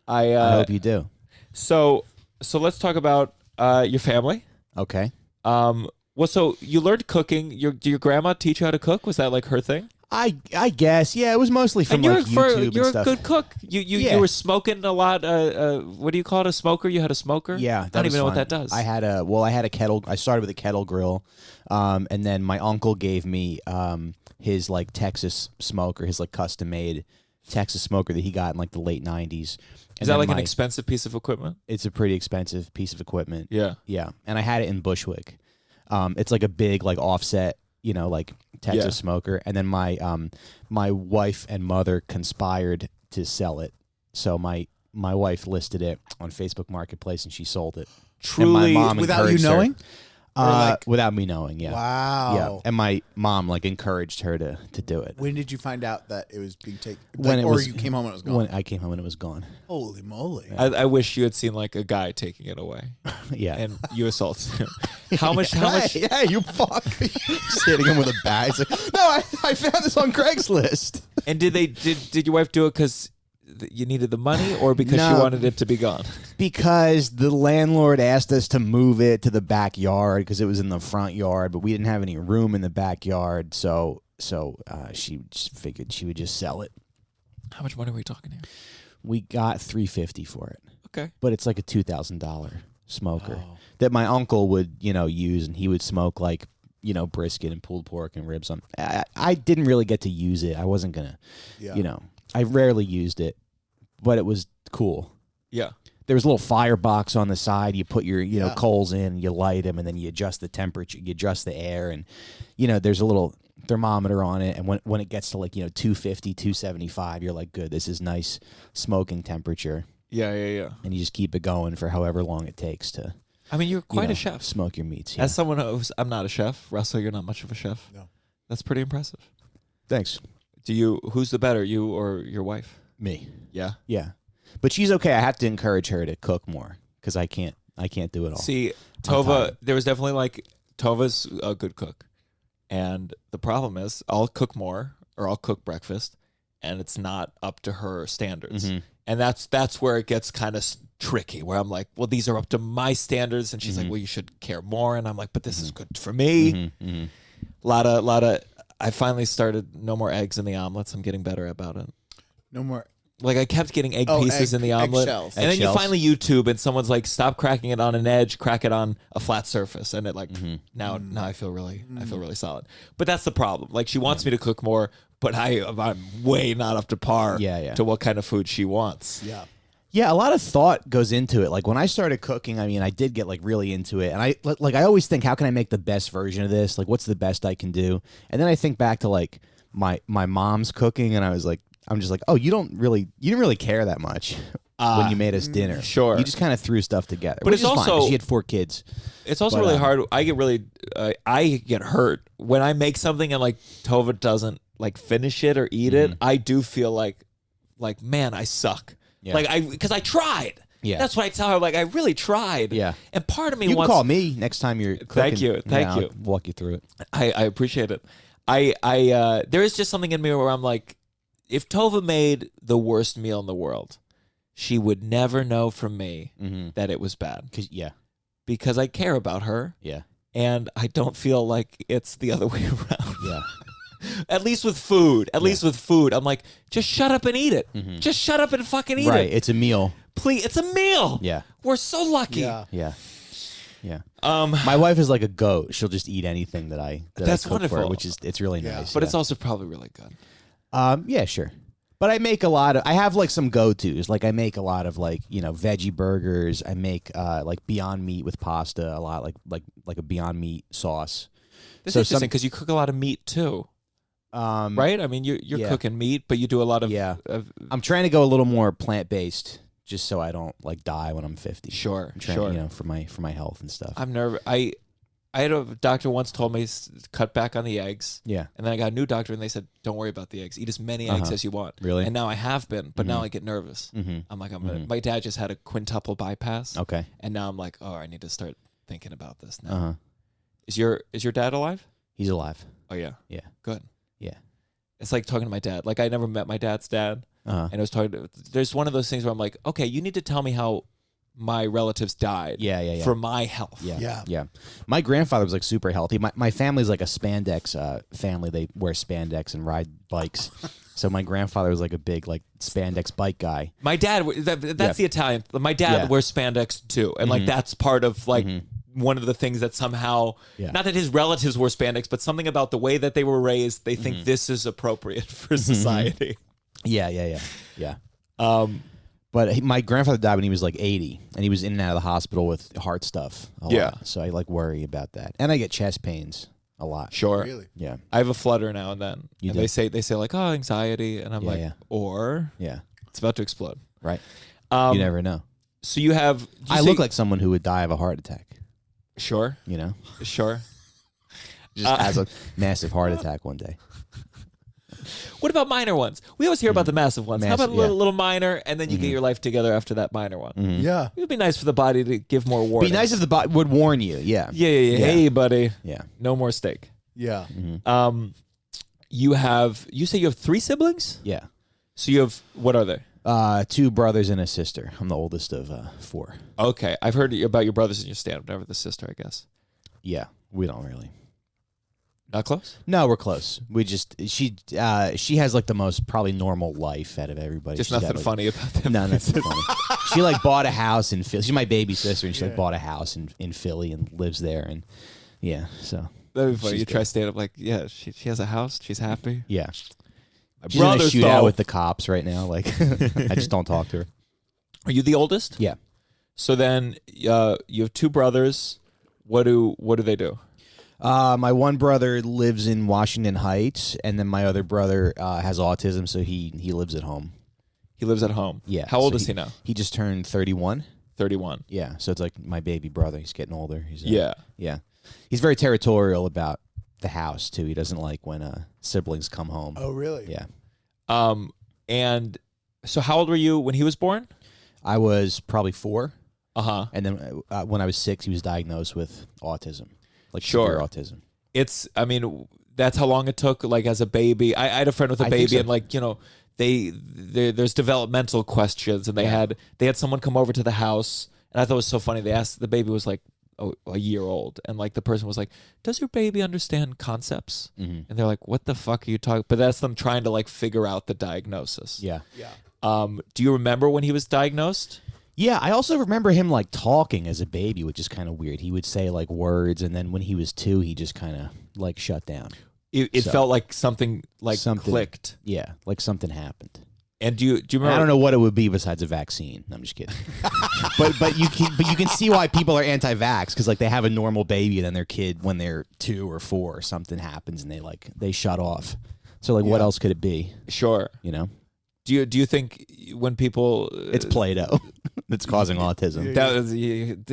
I I hope you do. So let's talk about your family. Okay. Well, so you learned cooking. Did your grandma teach you how to cook? Was that like her thing? I guess. Yeah. It was mostly from And like YouTube you're and stuff. a good cook. You were smoking a lot. What do you call it? A smoker? You had a smoker? Yeah, I don't even know what that does. I had a kettle. I started with a kettle grill, and then my uncle gave me his like Texas smoker, his like custom made Texas smoker that he got in like the late '90s. Is that like an expensive piece of equipment? It's a pretty expensive piece of equipment. Yeah. Yeah, and I had it in Bushwick. It's like a big like offset, like Texas Yeah. smoker, and then my my wife and mother conspired to sell it. So my wife listed it on Facebook Marketplace and she sold it. Truly, and my mom Without you encouraged her- knowing? without me knowing, yeah. Wow. Yeah, and my mom like encouraged her to do it. When did you find out that it was being taken? When it or was- you came home and it was gone? When I came home and it was gone. Holy moly! I wish you had seen like a guy taking it away Yeah. and you assaulted him. How much? Hey, you fuck! Just hitting him with a bag. It's like, no, I found this on Craigslist. And did your wife do it because you needed the money, or because she No. wanted it to be gone? Because the landlord asked us to move it to the backyard because it was in the front yard, but we didn't have any room in the backyard, so she just figured she would just sell it. How much money are we talking here? We got $350 for it, Okay. but it's like a $2,000 smoker that my uncle would use, and he would smoke like brisket and pulled pork and ribs on. I didn't really get to use it. I wasn't gonna, I rarely used it, but it was cool. Yeah. There was a little firebox on the side. You put your coals in, you light them, and then you adjust the temperature, you adjust the air, and there's a little thermometer on it, and when it gets to like 250, 275, you're like, good, this is nice smoking temperature. Yeah. And you just keep it going for however long it takes to. I mean, you're quite a chef. Smoke your meats. As someone I'm not a chef. Russell, you're not much of a chef. No. That's pretty impressive. Thanks. Who's the better, you or your wife? Me. Yeah. Yeah. But she's okay. I have to encourage her to cook more because I can't do it all. See, I'm Tova, tired. there was definitely Tova's a good cook. And the problem is I'll cook more or I'll cook breakfast and it's not up to her standards. Mm-hmm. And that's where it gets kind of tricky, where I'm like, well, these are up to my standards. And she's like, well, you should care more. And I'm like, but this is good for me. Lot of, I finally started no more eggs in the omelets. I'm getting better about it. No more. Like I kept getting egg pieces in the omelet. eggshells. And then you Eggshells. finally YouTube and someone's like, stop cracking it on an edge, crack it on a flat surface. And it now I feel really solid. But that's the problem. Like she wants me to cook more, but I'm way not up to par to what kind of food she wants. Yeah. Yeah, a lot of thought goes into it. Like when I started cooking, I mean, I did get like really into it, and I always think, how can I make the best version of this? Like, what's the best I can do? And then I think back to like my mom's cooking, and I'm just like, oh, you didn't really care that much when you made us dinner. Sure. You just kind of threw stuff together. But which it's is fine, 'cause also- she had 4 kids. It's also But, really hard. I get hurt when I make something and like Tova doesn't like finish it or eat it. I do feel like man, I suck. Yeah. Like because I tried. Yeah. That's why I tell her like I really tried. Yeah. And part of me You can wants call me next time you're cooking. Thank you. I'll walk you through it. I appreciate it. I there is just something in me where I'm like, if Tova made the worst meal in the world, she would never know from me that it was bad. Because I care about her. Yeah. And I don't feel like it's the other way around. Yeah. At least with food. Least with food. I'm like, just shut up and eat it. Just shut up and fucking eat Right. it. It's a meal. Please, it's a meal. Yeah. We're so lucky. Yeah. Yeah. Yeah. My wife is like a goat. She'll just eat anything that I That's cook for her, wonderful. which is it's really nice. But it's also probably really good. Yeah, sure. But I make I have like some go-tos. Like I make a lot of like, veggie burgers. I make like Beyond Meat with pasta a lot, like a Beyond Meat sauce. This So is interesting because you cook a lot of meat too. Right? I mean, you're yeah. cooking meat, but you do a lot of Yeah. I'm trying to go a little more plant-based just so I don't like die when I'm 50. Sure, I'm trying, for my health and stuff. I'm nervous. I had a doctor once told me cut back on the eggs. Yeah. And then I got a new doctor and they said, don't worry about the eggs. Eat as many eggs as you want. Really? And now I have been, but now I get nervous. I'm like, my dad just had a quintuple bypass. Okay. And now I'm like, oh, I need to start thinking about this now. Uh-huh. Is your dad alive? He's alive. Oh, yeah. Yeah. Good. Yeah. It's like talking to my dad. Like I never met my dad's dad. Uh-huh. And I was talking there's one of those things where I'm like, okay, you need to tell me how my relatives died Yeah. for my health. Yeah. My grandfather was like super healthy. My family's like a spandex family. They wear spandex and ride bikes. So my grandfather was like a big like spandex bike guy. My dad, that's the Italian. My dad Yeah. wears spandex too, and like that's part of like one of the things that somehow, not that his relatives wore spandex, but something about the way that they were raised, they think this is appropriate for society. Yeah. But my grandfather died when he was like 80, and he was in and out of the hospital with heart stuff. A lot. So I like worry about that, and I get chest pains a lot. Sure. Really? Yeah. I have a flutter now and then. You And do? they say like, oh, anxiety, and I'm like, yeah. or Yeah. it's about to explode. Right. You never know. So you have. I look like someone who would die of a heart attack. Sure. Sure. Just has a massive heart attack one day. What about minor ones? We always hear about the massive ones. How about a little minor, and then you get your life together after that minor one? Yeah. It would be nice for the body to give more warning. Be nice if the body would warn you. Yeah. Yeah. Hey, buddy. Yeah. No more steak. Yeah. You say you have 3 siblings? Yeah. So you have, what are they? 2 brothers and a sister. I'm the oldest of 4. Okay, I've heard about your brothers and your stand-up, never the sister, I guess. Yeah, we don't really. Not close? No, we're close. We just she has like the most probably normal life out of everybody. Just She's got, nothing like, funny about them. No, nothing funny. She like bought a house in Philly. She's my baby sister, and she like bought a house in Philly and lives there. And yeah, so That'd be funny. she's You good. try stand-up like, yeah, she has a house. She's happy. Yeah, My she's in a brothers, shootout though. with the cops right now. Like I just don't talk to her. Are you the oldest? Yeah. So then you have 2 brothers. What do they do? My one brother lives in Washington Heights, and then my other brother has autism, so he lives at home. He lives at home. Yeah. How old so is he now? He just turned 31. 31. Yeah, so it's like my baby brother. He's getting older. He's Yeah. yeah. He's very territorial about the house too. He doesn't like when siblings come home. Oh, really? Yeah. And so how old were you when he was born? I was probably 4, Uh-huh. and then when I was 6, he was diagnosed with autism, like Sure. severe autism. I mean, that's how long it took, like, as a baby. I had a friend with a I think baby, so. and, like, you know, there's developmental questions, and they had someone come over to the house, and I thought it was so funny. They asked, the baby was, like, a year old, and, like, the person was like, does your baby understand concepts? Mm-hmm. And they're like, what the fuck are you talking? But that's them trying to, like, figure out the diagnosis. Yeah. Yeah. Do you remember when he was diagnosed? Yeah, I also remember him like talking as a baby, which is kind of weird. He would say like words, and then when he was 2, he just kind of like shut down. It So- felt like something Something- clicked. Yeah, like something happened. And do you And remember? I don't know what it would be besides a vaccine. I'm just kidding. but you can see why people are anti-vax, because like they have a normal baby, and then their kid when they're 2 or 4, something happens and they shut off. So like, what else could it be? Sure. You know, Do you think when people it's Play-Doh that's causing autism.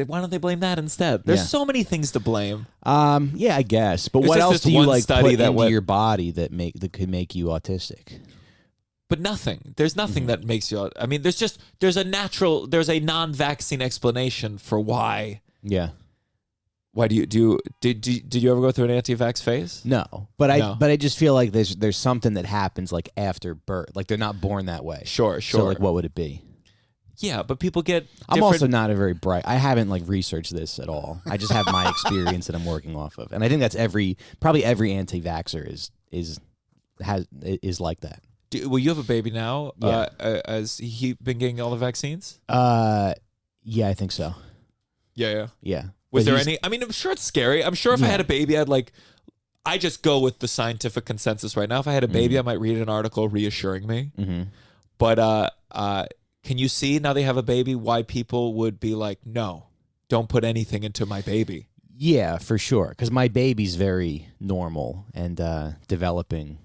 why don't they blame that instead? There's Yeah. so many things to blame. Yeah, I guess. But There's what just else this do you one like study put that into went- your body that could make you autistic? But nothing. There's nothing Mm-hmm. that makes you. I mean, there's a non-vaccine explanation for why. Yeah. Why did you ever go through an anti-vax phase? No, but No. I just feel like there's something that happens like after birth, like they're not born that way. Sure. So like, what would it be? Yeah, but people get. I'm also not a very bright. I haven't like researched this at all. I just have my experience that I'm working off of, and I think that's probably every anti-vaxxer is like that. Well, you have a baby now. Yeah. Has he been getting all the vaccines? Yeah, I think so. Yeah. Yeah. Was But there he's- any? I mean, I'm sure it's scary. I'm sure if I Yeah. had a baby, I'd like. I just go with the scientific consensus right now. If I had a baby, I might read an article reassuring me. Mhm. But can you see now they have a baby why people would be like, no, don't put anything into my baby? Yeah, for sure. Because my baby's very normal and developing,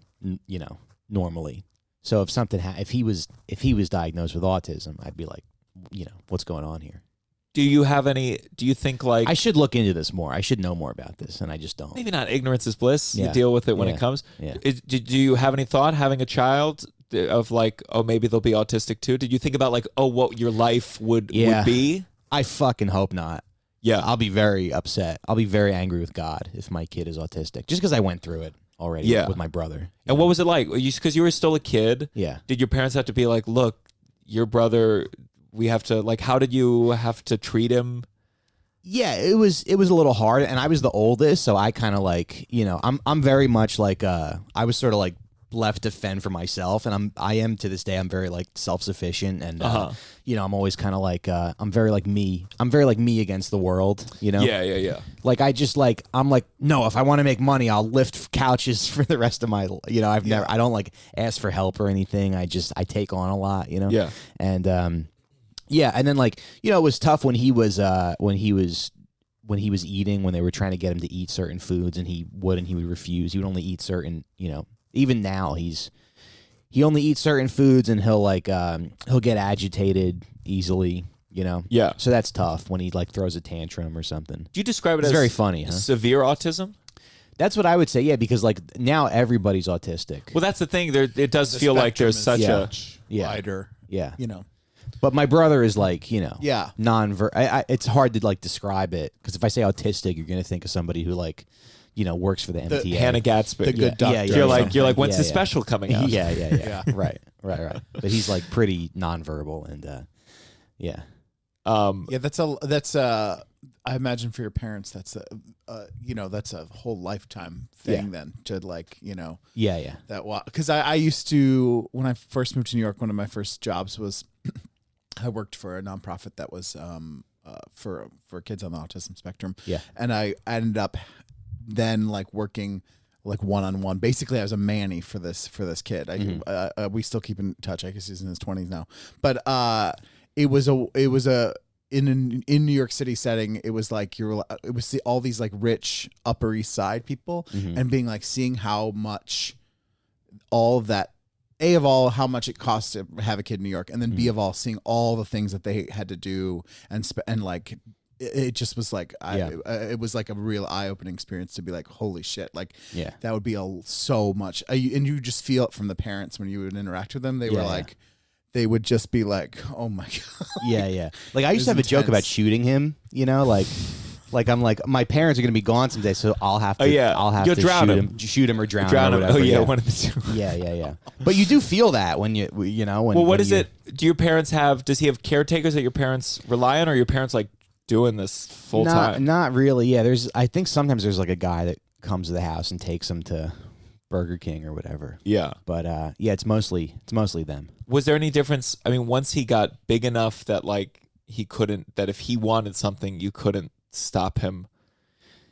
normally. So if something if he was diagnosed with autism, I'd be like, what's going on here? Do you think like I should look into this more. I should know more about this, and I just don't. maybe not ignorance is bliss? You Yeah. deal with it when Yeah. it comes. Yeah. Do you have any thought having a child of like, oh, maybe they'll be autistic too? Did you think about like, oh, what your life would be? I fucking hope not. Yeah. I'll be very upset. I'll be very angry with God if my kid is autistic, just because I went through it already Yeah. with my brother. And what was it like? Because you were still a kid. Yeah. Did your parents have to be like, look, your brother, we have to like, how did you have to treat him? Yeah, it was a little hard, and I was the oldest, so I kind of like, I'm very much like I was sort of like left to fend for myself, and I am to this day. I'm very like self-sufficient, and I'm always kind of like I'm very like me against the world, Yeah. Like I'm like, no, if I want to make money, I'll lift couches for the rest of my I don't like ask for help or anything. I take on a lot, Yeah. and yeah, and then like it was tough when he was eating, when they were trying to get him to eat certain foods, and he would refuse. He would only eat certain, even now he only eats certain foods, and he'll get agitated easily, Yeah. So that's tough when he like throws a tantrum or something. Do you describe it It's as very funny, huh? severe autism? That's what I would say, yeah, because like now everybody's autistic. Well, that's the thing. It does feel like there's such yeah. a. Yeah. wider. Yeah. But But my brother is like, Yeah. it's hard to like describe it, because if I say autistic, you're going to think of somebody who like, works for the MTA. Hannah Gadsby. The good doctor. You're like, when's Yeah, the yeah. special coming out? Yeah. Right. But he's like pretty nonverbal and yeah. Yeah, that's I imagine for your parents that's a whole lifetime thing then to like, Yeah. that because I used to, when I first moved to New York, one of my first jobs was I worked for a nonprofit that was for kids on the autism spectrum. Yeah. And I ended up then like working like one-on-one. Basically, I was a manny for this kid. We still keep in touch. I guess he's in his 20s now. But it was in New York City setting. It was like all these like rich Upper East Side people, and being like seeing how much all of that, A, of all how much it costs to have a kid in New York, and then B, of all seeing all the things that they had to do and like it just was like it was like a real eye-opening experience to be like, holy shit, like that would be so much, and you just feel it from the parents when you would interact with them. They were like, they would just be like, oh my god. Yeah. Like I used to have a joke about shooting him, like I'm like, my parents are gonna be gone someday, so I'll have to You'll to drown shoot him or drown Drown him. him. Or whatever. One of the two. Yeah. But you do feel that when you when. Well, what when is it? Do your parents have? Does he have caretakers that your parents rely on, or are your parents like doing this full time? Not really. Yeah, I think sometimes there's like a guy that comes to the house and takes him to Burger King or whatever. Yeah. But it's mostly them. Was there any difference? I mean, once he got big enough that like that if he wanted something, you couldn't stop him.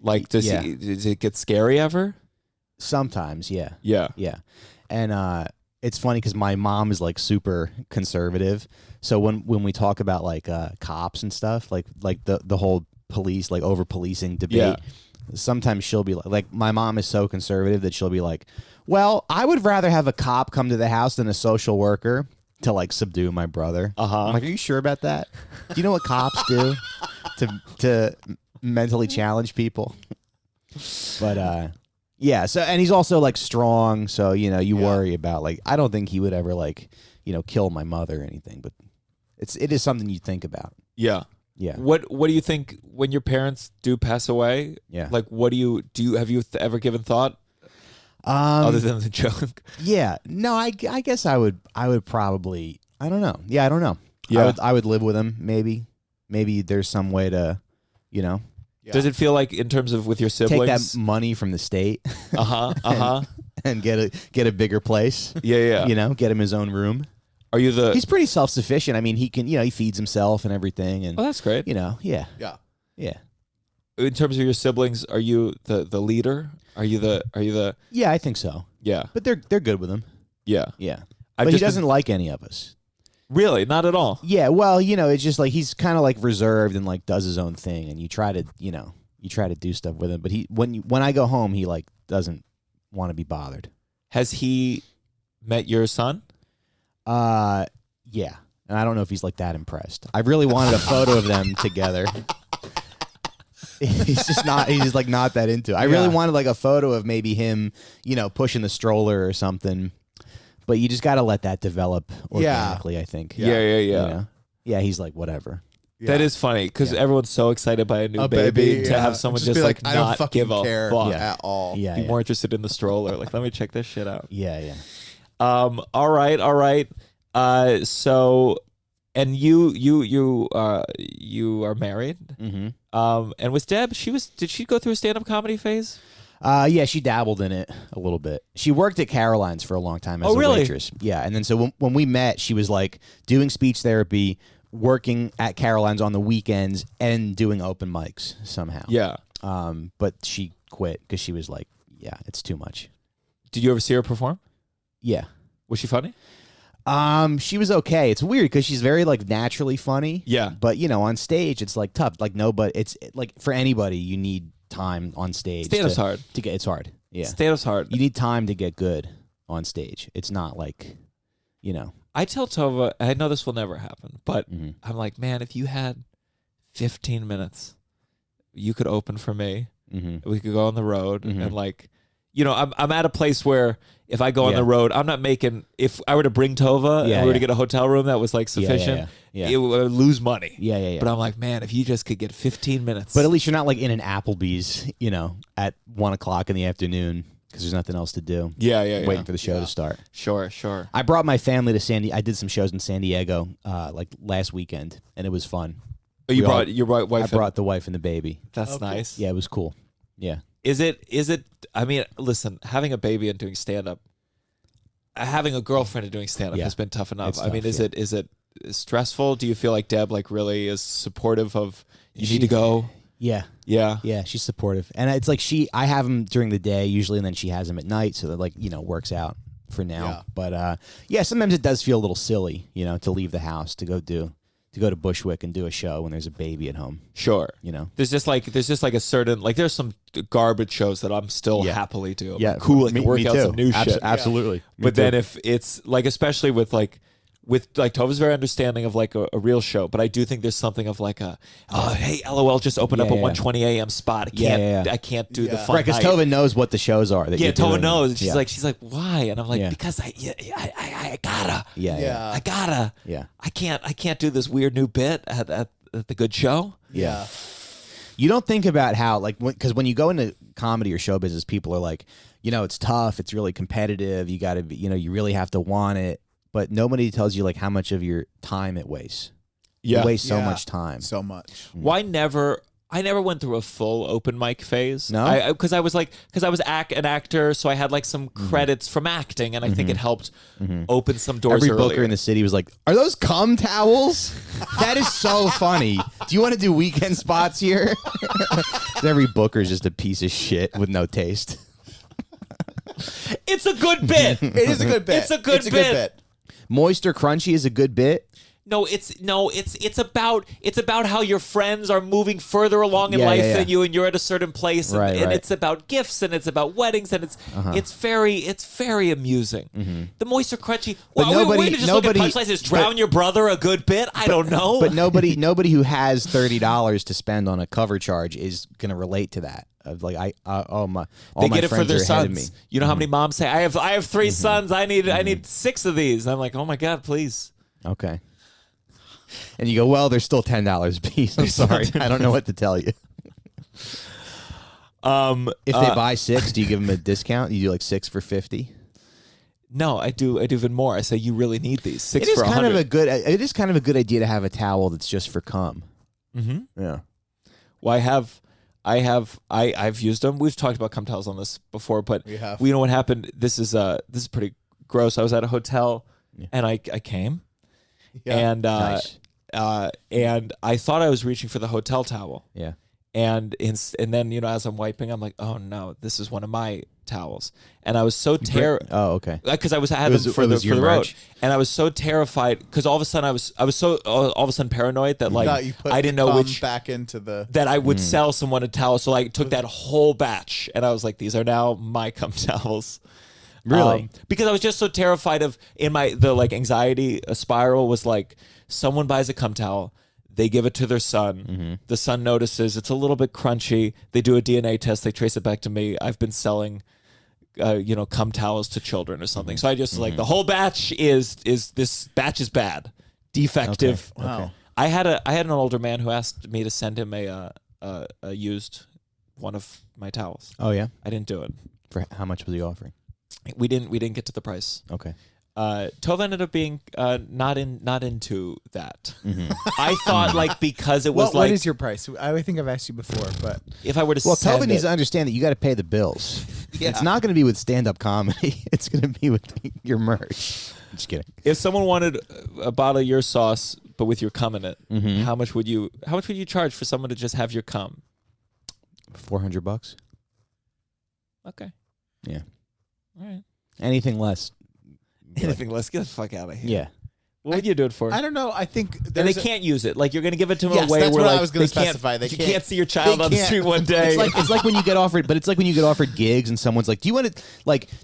Like, does it get scary ever? Sometimes, yeah. Yeah. And it's funny because my mom is like super conservative. So when we talk about like cops and stuff, like the whole police, like over policing debate, sometimes she'll be like, my mom is so conservative that she'll be like, well, I would rather have a cop come to the house than a social worker to like subdue my brother. I'm like, are you sure about that? Do you know what cops do to mentally challenge people? But yeah, so, and he's also like strong, so you worry about like, I don't think he would ever like kill my mother or anything, but it is something you think about. Yeah. What do you think when your parents do pass away? Yeah. Like, what do you have you ever given thought other than the joke? Yeah. No, I guess I would probably, I don't know. Yeah, I don't know. Yeah. I would live with him maybe. Maybe there's some way to, Does it feel like in terms of with your siblings? take that money from the state and get a bigger place. Yeah. Get him his own room. Are you He's pretty self-sufficient. I mean, he can, he feeds himself and everything. And Oh, that's great. Yeah. In terms of your siblings, are you the leader? Are you the Yeah, I think so. Yeah. But they're good with him. Yeah. Yeah. I've But he just doesn't like any of us. Really? Not at all. Yeah, well, it's just like he's kind of like reserved and like does his own thing, and you try to do stuff with him, but when I go home, he like doesn't want to be bothered. Has he met your son? Yeah. And I don't know if he's like that impressed. I really wanted a photo of them together. He's just not that into it. I really wanted like a photo of maybe him, pushing the stroller or something. But you just got to let that develop organically, I think. Yeah. Yeah, he's like, whatever. Yeah. That is funny because everyone's so excited by a new baby to have someone just like I don't not fucking give a care fuck. at all. Yeah. Be more interested in the stroller. Like, let me check this shit out. Yeah. All right. So, and you are married. Mm-hmm. And was Deb? Did she go through a stand-up comedy phase? Yeah, she dabbled in it a little bit. She worked at Caroline's for a long time as a waitress. Yeah, and then so when we met, she was like doing speech therapy, working at Caroline's on the weekends, and doing open mics somehow. Yeah. But she quit because she was like, yeah, it's too much. Did you ever see her perform? Yeah. Was she funny? She was okay. It's weird because she's very like naturally funny. Yeah. But on stage, it's like tough. Like it's like for anybody, you need time on stage. Stand-up's hard. It's hard. Yeah. Stand-up's hard. You need time to get good on stage. It's not like, I tell Tova, I know this will never happen, but I'm like, man, if you had 15 minutes, you could open for me. Mm-hmm. We could go on the road Mhm. and like, I'm at a place where if I go on the road, I'm not making. If I were to bring Tova and we were to get a hotel room that was like sufficient, it would lose money. Yeah. But I'm like, man, if you just could get 15 minutes. But at least you're not like in an Applebee's, at 1 o'clock in the afternoon because there's nothing else to do. Yeah. Waiting for the show to start. Sure. I brought my family to I did some shows in San Diego like last weekend, and it was fun. Oh, you brought your wife? I brought the wife and the baby. That's nice. Yeah, it was cool. Yeah. Is it? I mean, listen, having a baby and doing stand-up, having a girlfriend and doing stand-up has been tough enough. I mean, is it stressful? Do you feel like Deb like really is supportive of you need to go? Yeah. Yeah, she's supportive. And it's like I have them during the day usually, and then she has them at night, so that like, works out for now. Yeah. But sometimes it does feel a little silly, to leave the house to go to Bushwick and do a show when there's a baby at home. Sure. There's just like a certain like there's some garbage shows that I'm still happily do. Yeah, cool. I can work out some new shit. Absolutely. But then if it's like, especially with like Tova's very understanding of like a real show, but I do think there's something of like hey, LOL just opened up a 1:20 a.m. spot. I can't do the fun right, because night. Tova knows what the shows are. That you're Tova doing. knows. And she's like, why? And I'm like, because I gotta. Yeah. I gotta. Yeah. I can't do this weird new bit at the good show. Yeah. You don't think about how, like, because when you go into comedy or show business, people are like, it's tough. It's really competitive. You got to be, you really have to want it. But nobody tells you, like, how much of your time it wastes. Yeah. You waste so much time. So much. Why never... I never went through a full open mic phase. No? Because I was an actor, so I had like some credits from acting, and I think it helped open some doors. Every earlier. booker in the city was like, "Are those cum towels?" That is so funny. Do you want to do weekend spots here? Every booker is just a piece of shit with no taste. It's a good bit. It is a good bit. It's a good bit. Moist or crunchy is a good bit. No, it's about how your friends are moving further along in life than you, and you're at a certain place, and it's about gifts, and it's about weddings, and it's very amusing. The moist or crunchy. But Well, nobody- we're gonna just nobody- look at punchlines. Is drown your brother a good bit? I don't know. But nobody who has $30 to spend on a cover charge is gonna relate to that. Of like all they my get it for friends their are ahead of me. sons. You know how many moms say, "I have 3 sons. I need 6 of these." I'm like, "Oh my god, please." Okay. And you go, well, they're still $10 a piece. I'm sorry, I don't know what to tell you. If they buy 6, do you give them a discount? You do like 6 for $50. No, I do even more. I say you really need these 6 It is for kind of $100. it is kind of a good idea to have a towel that's just for cum. Mm-hmm. Yeah. Well, I've used them. We've talked about cum towels on this before, but We have. you know what happened? This is pretty gross. I was at a hotel and I came and Nice. and I thought I was reaching for the hotel towel. Yeah. And then as I'm wiping, I'm like, oh no, this is one of my towels. And I was so terrified. Oh, okay. Because I had them for the road, merch? and I was so terrified because all of a sudden I was so all of a sudden paranoid that like Thought you put I didn't the know cum which back into the. that I would sell someone a towel. So I took that whole batch and I was like, these are now my cum towels. Really? Because I was just so terrified of the anxiety spiral was like someone buys a cum towel, they give it to their son, the son notices it's a little bit crunchy, they do a DNA test, they trace it back to me. I've been selling cum towels to children or something. So I just like the whole batch is this batch is bad, defective. Okay. Wow. I had an older man who asked me to send him a used one of my towels. Oh yeah. I didn't do it. For how much was he offering? We didn't get to the price. Okay. Tova ended up being not into that. I thought like because it was What is your price? I think I've asked you before, but if I were to Well, send Tova needs it, to understand that you got to pay the bills. Yeah. It's not going to be with stand-up comedy. It's going to be with your merch. I'm just kidding. if someone wanted a bottle of your sauce but with your cum in it, how much would you charge for someone to just have your cum? $400. Okay, Yeah. all right. Anything less. Anything less, get the fuck out of here. Yeah. What would you do it for? I don't know. I think And they there's can't use it. Like you're going to give it to them Yes, a way that's where what I like was gonna they can't- specify. They you can't- can't see your child they on the can't- street one day. It's like when you get offered, but it's like when you get offered gigs and someone's like, "Do you want to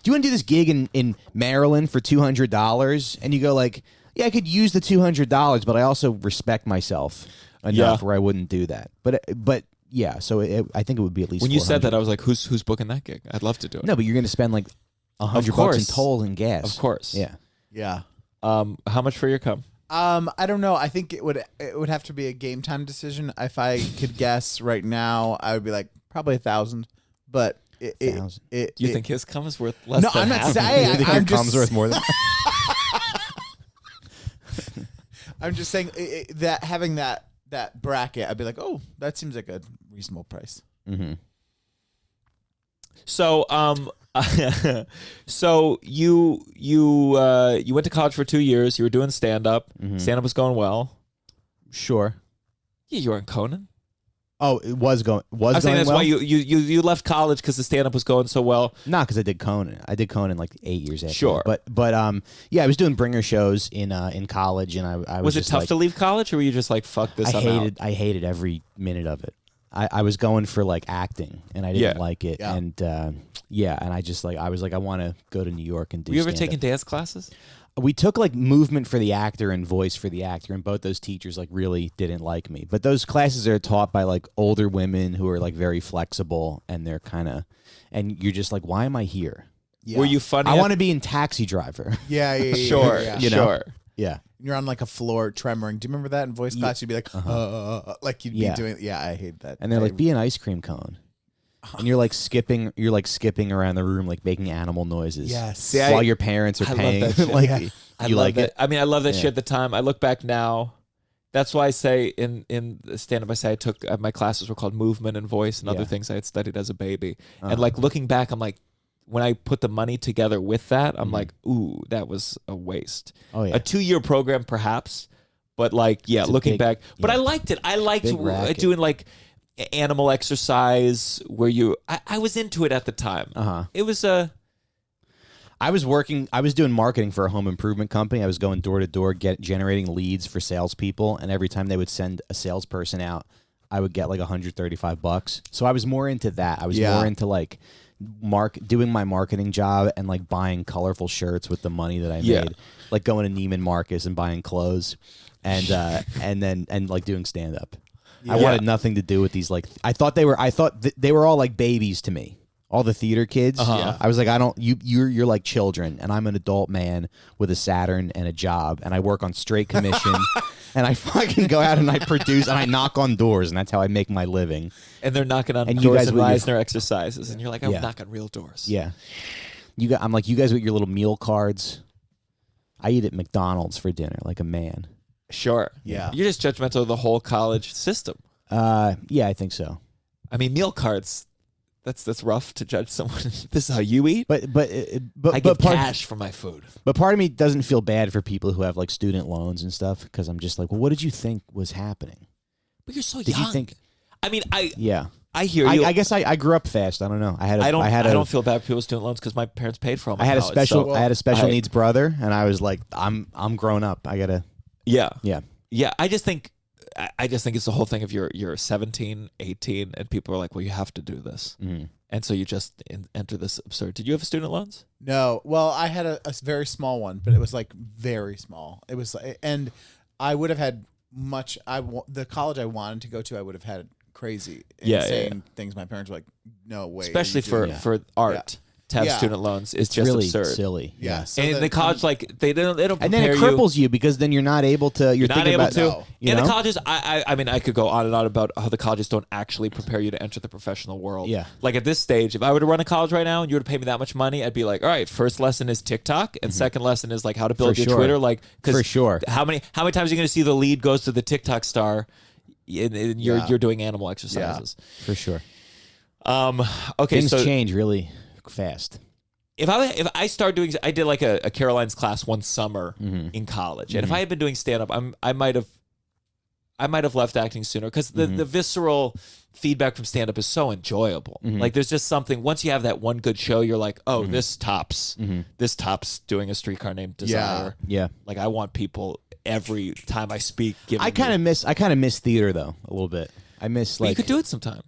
do this gig in Maryland for $200?" And you go like, "Yeah, I could use the $200, but I also respect myself enough Yeah. where I wouldn't do that." But Yeah, so I think it would be at least. When you said 400. that, I was like, who's booking that gig? I'd love to do it. No, but you're going to spend like $100 in course. toll and gas. Of course. Yeah. Yeah. How much for your cum? I don't know. I think it would have to be a game time decision. If I could guess right now, I would be like probably 1,000. But $1,000. Do you think his cum is worth less No, than I'm not half? saying. You think I'm your just cum's worth more than? I'm just saying that having that bracket, I'd be like, oh, that seems like a reasonable price. Mm-hmm. So, so you went to college for 2 years. You were doing stand up. Mm-hmm. Stand up was going well. Sure. Yeah, you were in Conan. Oh, it was going. I'm Was saying going that's well? why you left college because the stand up was going so well. Not because I did Conan. I did Conan like 8 years after. Sure. But yeah, I was doing bringer shows in college, and I Was it just tough like, to leave college, or were you just like, fuck this? I hated every minute of it. I was going for like acting, and I didn't like it, Yeah. and and I just like I was like I want to go to New York and do. Were you ever stand-up. taking dance classes? We took like movement for the actor and voice for the actor, and both those teachers like really didn't like me. But those classes are taught by like older women who are like very flexible, and they're kind of, and you're just like, why am I here? Yeah. Were you funny? I want to be in Taxi Driver. Yeah. Sure, Yeah. You know? sure. Yeah. You're on like a floor tremoring. Do you remember that in voice class? You'd be like, like you'd Yeah. be doing. Yeah, I hate that. And they're like, be an ice cream cone. And you're like skipping around the room, like making animal noises. Yes. See, While your parents are I love paying. that shit. Like, Yeah. you like it? I mean, I love that Yeah. shit at the time. I look back now. That's why I say in stand up, I say I took my classes were called movement and voice and other Yeah. things I had studied as a baby. And like looking back, I'm like, when I put the money together with that, I'm like, ooh, that was a waste. Oh, yeah. A 2-year program, perhaps, but like, yeah, It's a looking big- back. But yeah. I liked it. I liked Big racket. doing like animal exercise where I was into it at the time. Uh-huh. It was I was doing marketing for a home improvement company. I was going door to door, generating leads for salespeople, and every time they would send a salesperson out, I would get like $135. So I was more into that. I was more into like doing my marketing job and like buying colorful shirts with the money that I made, like going to Neiman Marcus and buying clothes, and like doing stand up. I wanted nothing to do with these. Like I thought they were all like babies to me. All the theater kids. Uh-huh. I was like, you're like children, and I'm an adult man with a Saturn and a job, and I work on straight commission, and I fucking go out and I produce and I knock on doors, and that's how I make my living. and they're knocking on And you doors guys and with your- Reisner exercises, and you're like, I Yeah. knock on real doors. Yeah, I'm like, you guys with your little meal cards. I eat at McDonald's for dinner like a man. Sure. Yeah. You're just judgmental of the whole college system. Yeah, I think so. I mean, meal cards. That's rough to judge someone. This is how you eat. But I give cash for my food. But part of me doesn't feel bad for people who have like student loans and stuff, because I'm just like, well, what did you think was happening? But you're so Did young. you think? I mean, Yeah. I hear you. I guess I grew up fast. I don't know. I don't feel bad for people's student loans because my parents paid for all my I had a college, special so- I had a special needs brother, and I was like, I'm grown up. I gotta. Yeah. Yeah. Yeah. I just think it's the whole thing of you're 17, 18, and people are like, well, you have to do this. Mm. And so you just enter this absurd. Did you have student loans? No. Well, I had a very small one, but it was like very small. It was, and I would have had much. The college I wanted to go to, I would have had crazy, insane things. My parents were like, "No way." Especially for art, to have Yeah. student loans is just really absurd. silly. Yeah. So And in the college, like they don't And then prepare it cripples you because then you're not able to. You're Not thinking able about to. No. You In know? the colleges, I mean, I could go on and on about how the colleges don't actually prepare you to enter the professional world. Yeah. Like at this stage, if I were to run a college right now and you were to pay me that much money, I'd be like, all right, first lesson is TikTok, and second lesson is like how to build For your sure. Twitter. Like, 'cause For sure. How many times are you going to see the lead goes to the TikTok star? And you're doing animal exercises. For sure. Okay, Things so change really fast. if I start doing, I did like a Caroline's class one summer Mm-hmm. in college, and if I had been doing stand up, I might have left acting sooner because Mm-hmm. the visceral feedback from stand up is so enjoyable. Mm-hmm. Like there's just something once you have that one good show, you're like, oh, this tops doing a Streetcar Named Desire. Yeah. Like I want people every time I speak. Giving I kind of miss theater though a little bit. I miss you like. could do it sometime.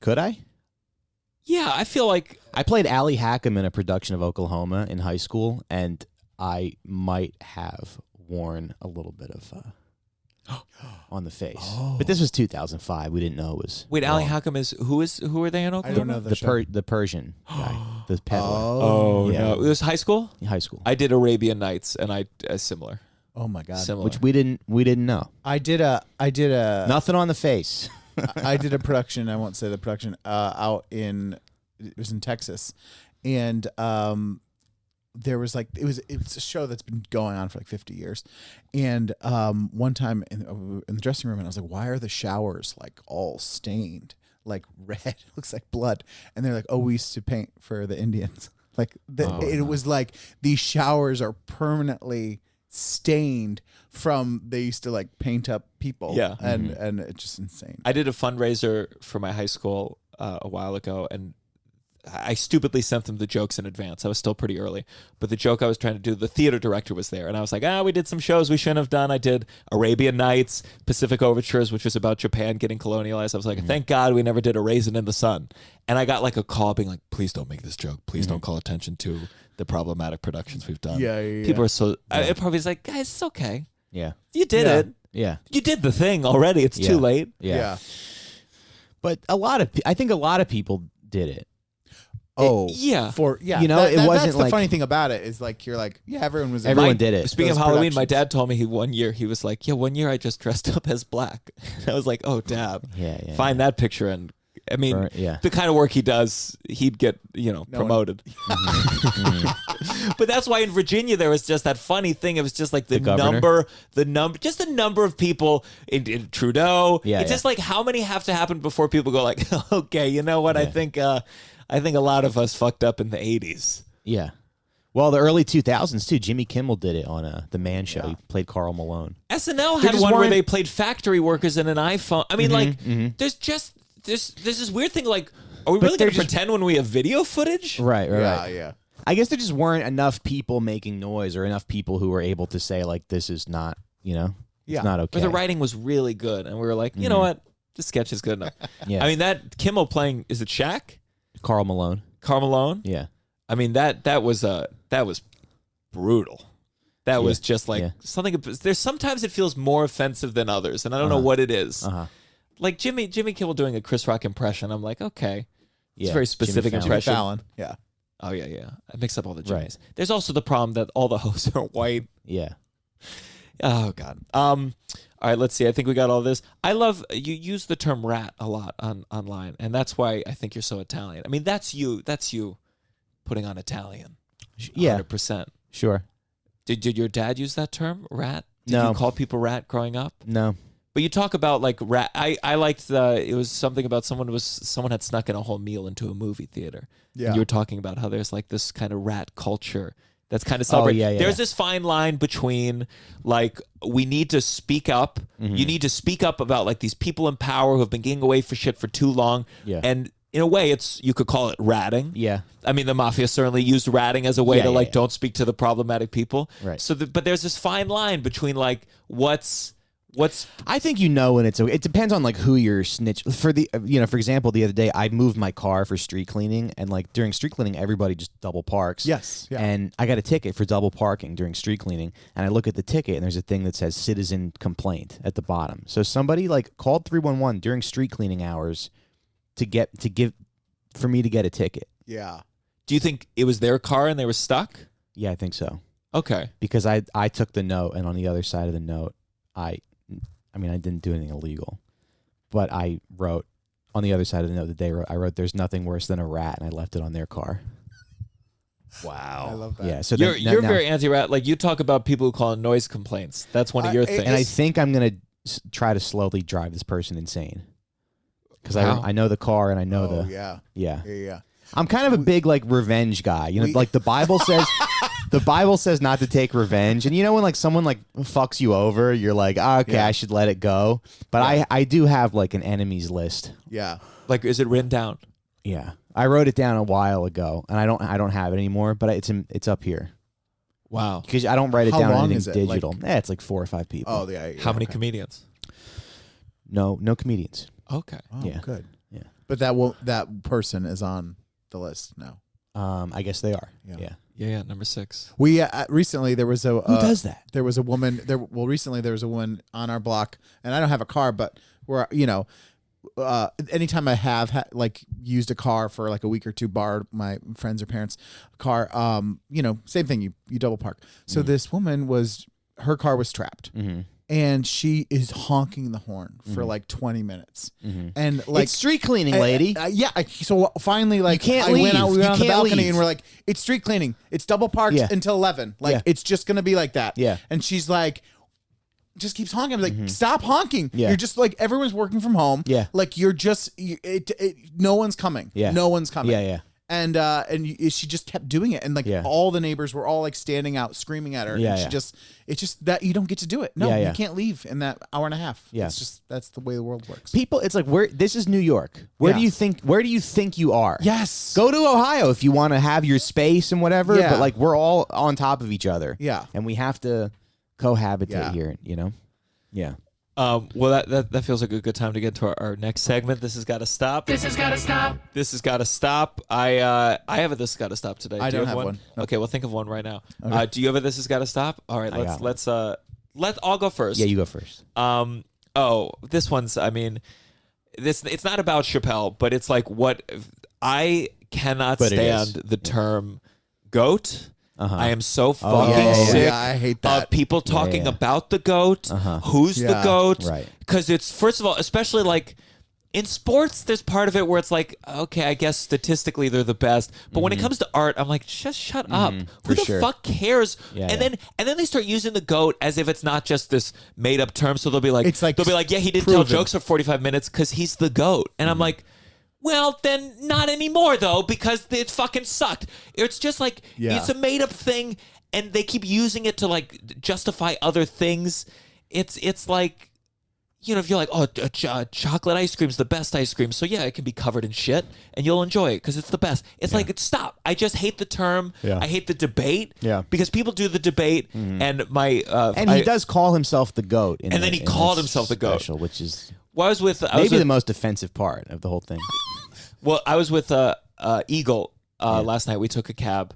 Could I? Yeah, I feel like I played Allie Hackham in a production of Oklahoma in high school, and I might have worn a little bit of on the face. But this was 2005. We didn't know it was. Wait, Ali wrong. Hakam who are they in Oklahoma? I don't know the show. the Persian guy, the peddler. Oh Yeah. no, it was high school. High school, I did Arabian Nights, and I similar. Oh my god. Similar. which we didn't know. I did a Nothing on the face. I did a production. I won't say the production. It was in Texas, and there was like it's a show that's been going on for like 50 years, and one time in the dressing room, and I was like, why are the showers like all stained like red? It looks like blood. And they're like, oh, we used to paint for the Indians. Like it was like these showers are permanently stained from they used to like paint up people. Yeah. and it's just insane. I did a fundraiser for my high school a while ago, and I stupidly sent them the jokes in advance. I was still pretty early, but the joke I was trying to do, the theater director was there, and I was like, we did some shows we shouldn't have done. I did Arabian Nights, Pacific Overtures, which was about Japan getting colonialized. I was like, thank God we never did A Raisin in the Sun. And I got like a call being like, please don't make this joke. Please don't call attention to the problematic productions we've done. Yeah. People are so, it probably is like, guys, it's okay. Yeah. You did it. Yeah. You did the thing already. It's too late. Yeah. But I think a lot of people did it. Oh, yeah. You know, it wasn't that's the like- funny thing about it is like you're like, yeah, everyone was. Everyone did it. Speaking of Those Halloween, my productions. dad told me one year he was like, one year I just dressed up as black. I was like, oh, Dad. Yeah. Find that picture. And I mean, Yeah. the kind of work he does, he'd get, promoted. But that's why in Virginia there was just that funny thing. It was just like the governor? number of people in Trudeau. Yeah, it's just like how many have to happen before people go like, okay, you know what? Yeah. I think a lot of us fucked up in the 80s. Yeah. Well, the early 2000s too. Jimmy Kimmel did it on The Man Show. He played Carl Malone. SNL They had just one where weren't- they played factory workers in an iPhone. I mean, there's this weird thing. Like, are we But really going to they're just- pretend when we have video footage? Right. Yeah. I guess there just weren't enough people making noise or enough people who were able to say like, this is not, it's not okay. But the writing was really good, and we were like, you know what, this sketch is good enough. Yeah. I mean, that Kimmel playing, is it Shaq? Carl Malone. Karl Malone? Yeah. I mean, that was brutal. That was just like something. There's sometimes it feels more offensive than others, and I don't know what it is. Like Jimmy Kimmel doing a Chris Rock impression. I'm like, okay, it's a very specific Jimmy impression. Fallon. Yeah. Oh yeah. I mix up all the Jimmys. Right. There's also the problem that all the hosts are white. Yeah. Oh God. All right, let's see. I think we got all this. I love you use the term rat a lot online, and that's why I think you're so Italian. I mean, that's you putting on Italian. Yeah. 100%. Sure. Did your dad use that term, rat? Did No. you call people rat growing up? No. But you talk about like rat. I liked it was something about someone had snuck in a whole meal into a movie theater. Yeah. And you were talking about how there's like this kind of rat culture that's kind of celebrated. yeah. There's this fine line between like we need to speak up. You need to speak up about like these people in power who have been getting away for shit for too long. Yeah. And in a way, you could call it ratting. Yeah. I mean, the mafia certainly used ratting as a way Yeah, to yeah, like yeah. don't speak to the problematic people. Right. So, but there's this fine line between like what's I think when it's it depends on like who you're snitch for for example, the other day I moved my car for street cleaning, and like during street cleaning everybody just double parks. Yes. Yeah. And I got a ticket for double parking during street cleaning, and I look at the ticket and there's a thing that says citizen complaint at the bottom. So somebody like called 311 during street cleaning hours for me to get a ticket. Yeah. Do you think it was their car and they were stuck? Yeah, I think so. Okay. Because I took the note, and on the other side of the note I mean, I didn't do anything illegal, but I wrote on the other side of the note that they wrote, I wrote, "There's nothing worse than a rat," and I left it on their car. Wow. I love that. Yeah, so You're now, very anti-rat. Like you talk about people who call it noise complaints. That's one of your things. and I think I'm gonna try to slowly drive this person insane because Wow. I know the car and I know Oh, yeah. yeah. I'm kind of a big like revenge guy. Like the Bible says. The Bible says not to take revenge, and when like someone like fucks you over, you're like, okay, I should let it go. But I do have like an enemies list. Yeah. Like, is it written down? Yeah, I wrote it down a while ago, and I don't have it anymore. But it's up here Wow. because I don't write it How down on long anything is it? digital. It's like 4 or 5 people. Oh, yeah. How many okay. comedians? No comedians. Okay. Oh, Yeah. good. Yeah. But that person is on the list now. I guess they are. Yeah. Yeah. Yeah, number 6. We recently there was a Who does that? There was a woman there. Well, recently there was a woman on our block, and I don't have a car, but we're anytime I have like used a car for like a week or two, borrowed my friends or parents' car, same thing. You double park. So this woman her car was trapped. And she is honking the horn for like 20 minutes, and like It's street cleaning, lady. So finally, like, You can't we went leave. on You the can't balcony, leave. and we're like, it's street cleaning. It's double parked Yeah. until 11. Like, Yeah. it's just gonna be like that. Yeah. And she's like, just keeps honking. I'm like, stop honking. Yeah. You're just like, everyone's working from home. Yeah. Like, you're just no one's coming. Yeah. No one's coming. Yeah. And she just kept doing it, and like Yeah. all the neighbors were all like standing out screaming at her. Yeah, And she yeah. it's just that you don't get to do it. No, Yeah, yeah. you can't leave in that hour and a half. Yeah. It's just that's the way the world works. People, it's like this is New York. Where Yeah. do you think you are? Yes. Go to Ohio if you want to have your space and whatever. Yeah. But like we're all on top of each other. Yeah. And we have to cohabitate Yeah. here. Yeah. Well, that feels like a good time to get to our next segment. This has got to stop. This has gotta stop. This has got to stop. I have a this has got to stop today. I Do you don't have one. No. Okay, well think of one right now. Do you have a this has got to stop? All right, got I'll go first. Yeah, you go first. This one's. I mean, it's not about Chappelle, but it's like what I cannot But it is. stand the term goat. Uh-huh. I am so Oh, fucking yeah, sick I hate that. of people talking yeah. about the GOAT, who's the Yeah. GOAT. Right. Because it's, first of all, especially like in sports, there's part of it where it's like, okay, I guess statistically they're the best. But when it comes to art, I'm like, just shut up. Who For the sure. fuck cares? Yeah, and yeah. then they start using the GOAT as if it's not just this made up term. So they'll be like, It's like yeah, he didn't tell proven. jokes for 45 minutes because he's the GOAT. And I'm like, well, then not anymore, though, because it fucking sucked. It's just like, Yeah. it's a made up thing, and they keep using it to like justify other things. It's like, if you're like, oh, chocolate ice cream's the best ice cream, so yeah, it can be covered in shit, and you'll enjoy it because it's the best. It's like, stop. I just hate the term. Yeah. I hate the debate. Yeah. Because people do the debate, and my And he does call himself the GOAT. And then he called himself the GOAT. special, which is Well, I was with maybe the most offensive part of the whole thing. Well, I was with Eagle last night. We took a cab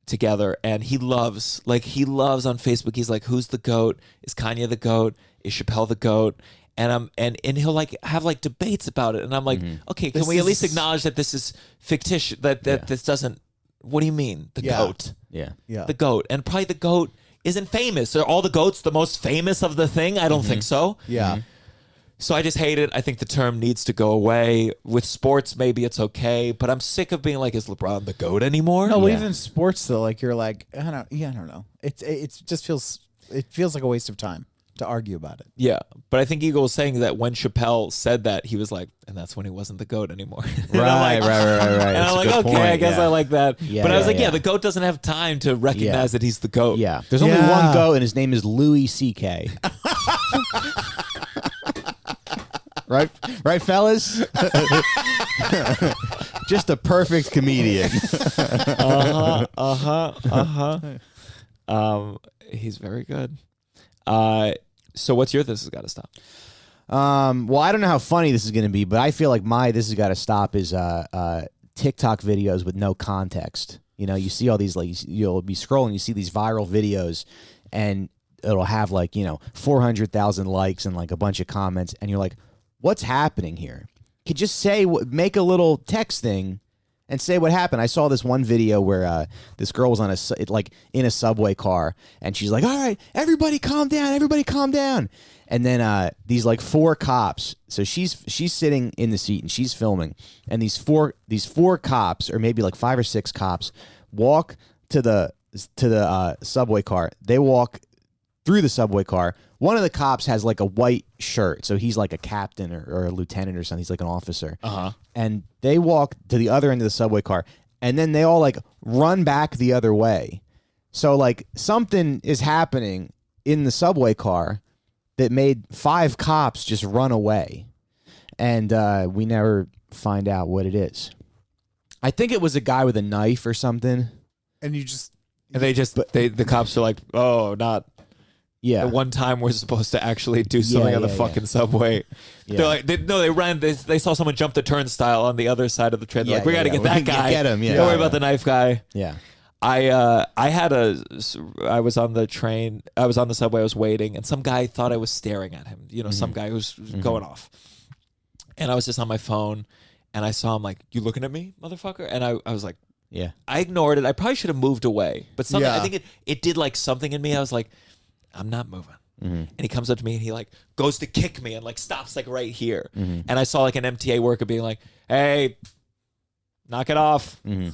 together, and he loves on Facebook. He's like, "Who's the GOAT? Is Kanye the GOAT? Is Chappelle the GOAT?" And and he'll like have like debates about it, and I'm like, "Okay, can we at least acknowledge that this is fictitious? That this doesn't? What do you mean the Yeah. GOAT? Yeah. Yeah. The GOAT, and probably the GOAT isn't famous. Are all the GOATs the most famous of the thing? I don't think so. Yeah. So I just hate it. I think the term needs to go away. With sports, maybe it's okay, but I'm sick of being like, is LeBron the GOAT anymore? No, well, Yeah. even sports though, like you're like, I don't know. It just feels like a waste of time to argue about it. Yeah, but I think Eagle was saying that when Chappelle said that, he was like, and that's when he wasn't the GOAT anymore. And I'm like, Right. And That's I'm a like, good okay, I point, guess yeah. I like that. Yeah, but I was yeah, like, yeah. the GOAT doesn't have time to recognize that he's the GOAT. Yeah. There's only Yeah. one GOAT, and his name is Louis C.K. Right, fellas? Just a perfect comedian. He's very good. So what's your this has got to stop? Well, I don't know how funny this is going to be, but I feel like my this has got to stop is TikTok videos with no context. You see all these, like, you'll be scrolling, you see these viral videos, and it'll have 400,000 likes and like a bunch of comments, and you're like, what's happening here? Could just make a little text thing and say what happened. I saw this one video where this girl was on in a subway car, and she's like, all right, everybody calm down. And then these 4 cops. So she's sitting in the seat and she's filming, and these four cops, or maybe 5 or 6 cops, walk to the subway car. They walk through the subway car. One of the cops has a white shirt, so he's like a captain or a lieutenant or something. He's like an officer. And they walk to the other end of the subway car, and then they all run back the other way. So something is happening in the subway car that made 5 cops just run away, and we never find out what it is. I think it was a guy with a knife or something. And you just And the cops are like, oh, not. Yeah. At one time, we're supposed to actually do something on the fucking subway. Yeah. They're like, they ran. They saw someone jump the turnstile on the other side of the train. They're like, we got to get We that can guy. get him, yeah. Don't worry about the knife guy. Yeah. I was on the train, I was on the subway, I was waiting, and some guy thought I was staring at him. You know, some guy who's going off. And I was just on my phone, and I saw him like, "You looking at me, motherfucker?" And I was like, Yeah. I ignored it. I probably should have moved away, but something I think it did like something in me. I was like, I'm not moving. And he comes up to me and he like goes to kick me and like stops like right here. And I saw like an MTA worker being like, "Hey, knock it off," and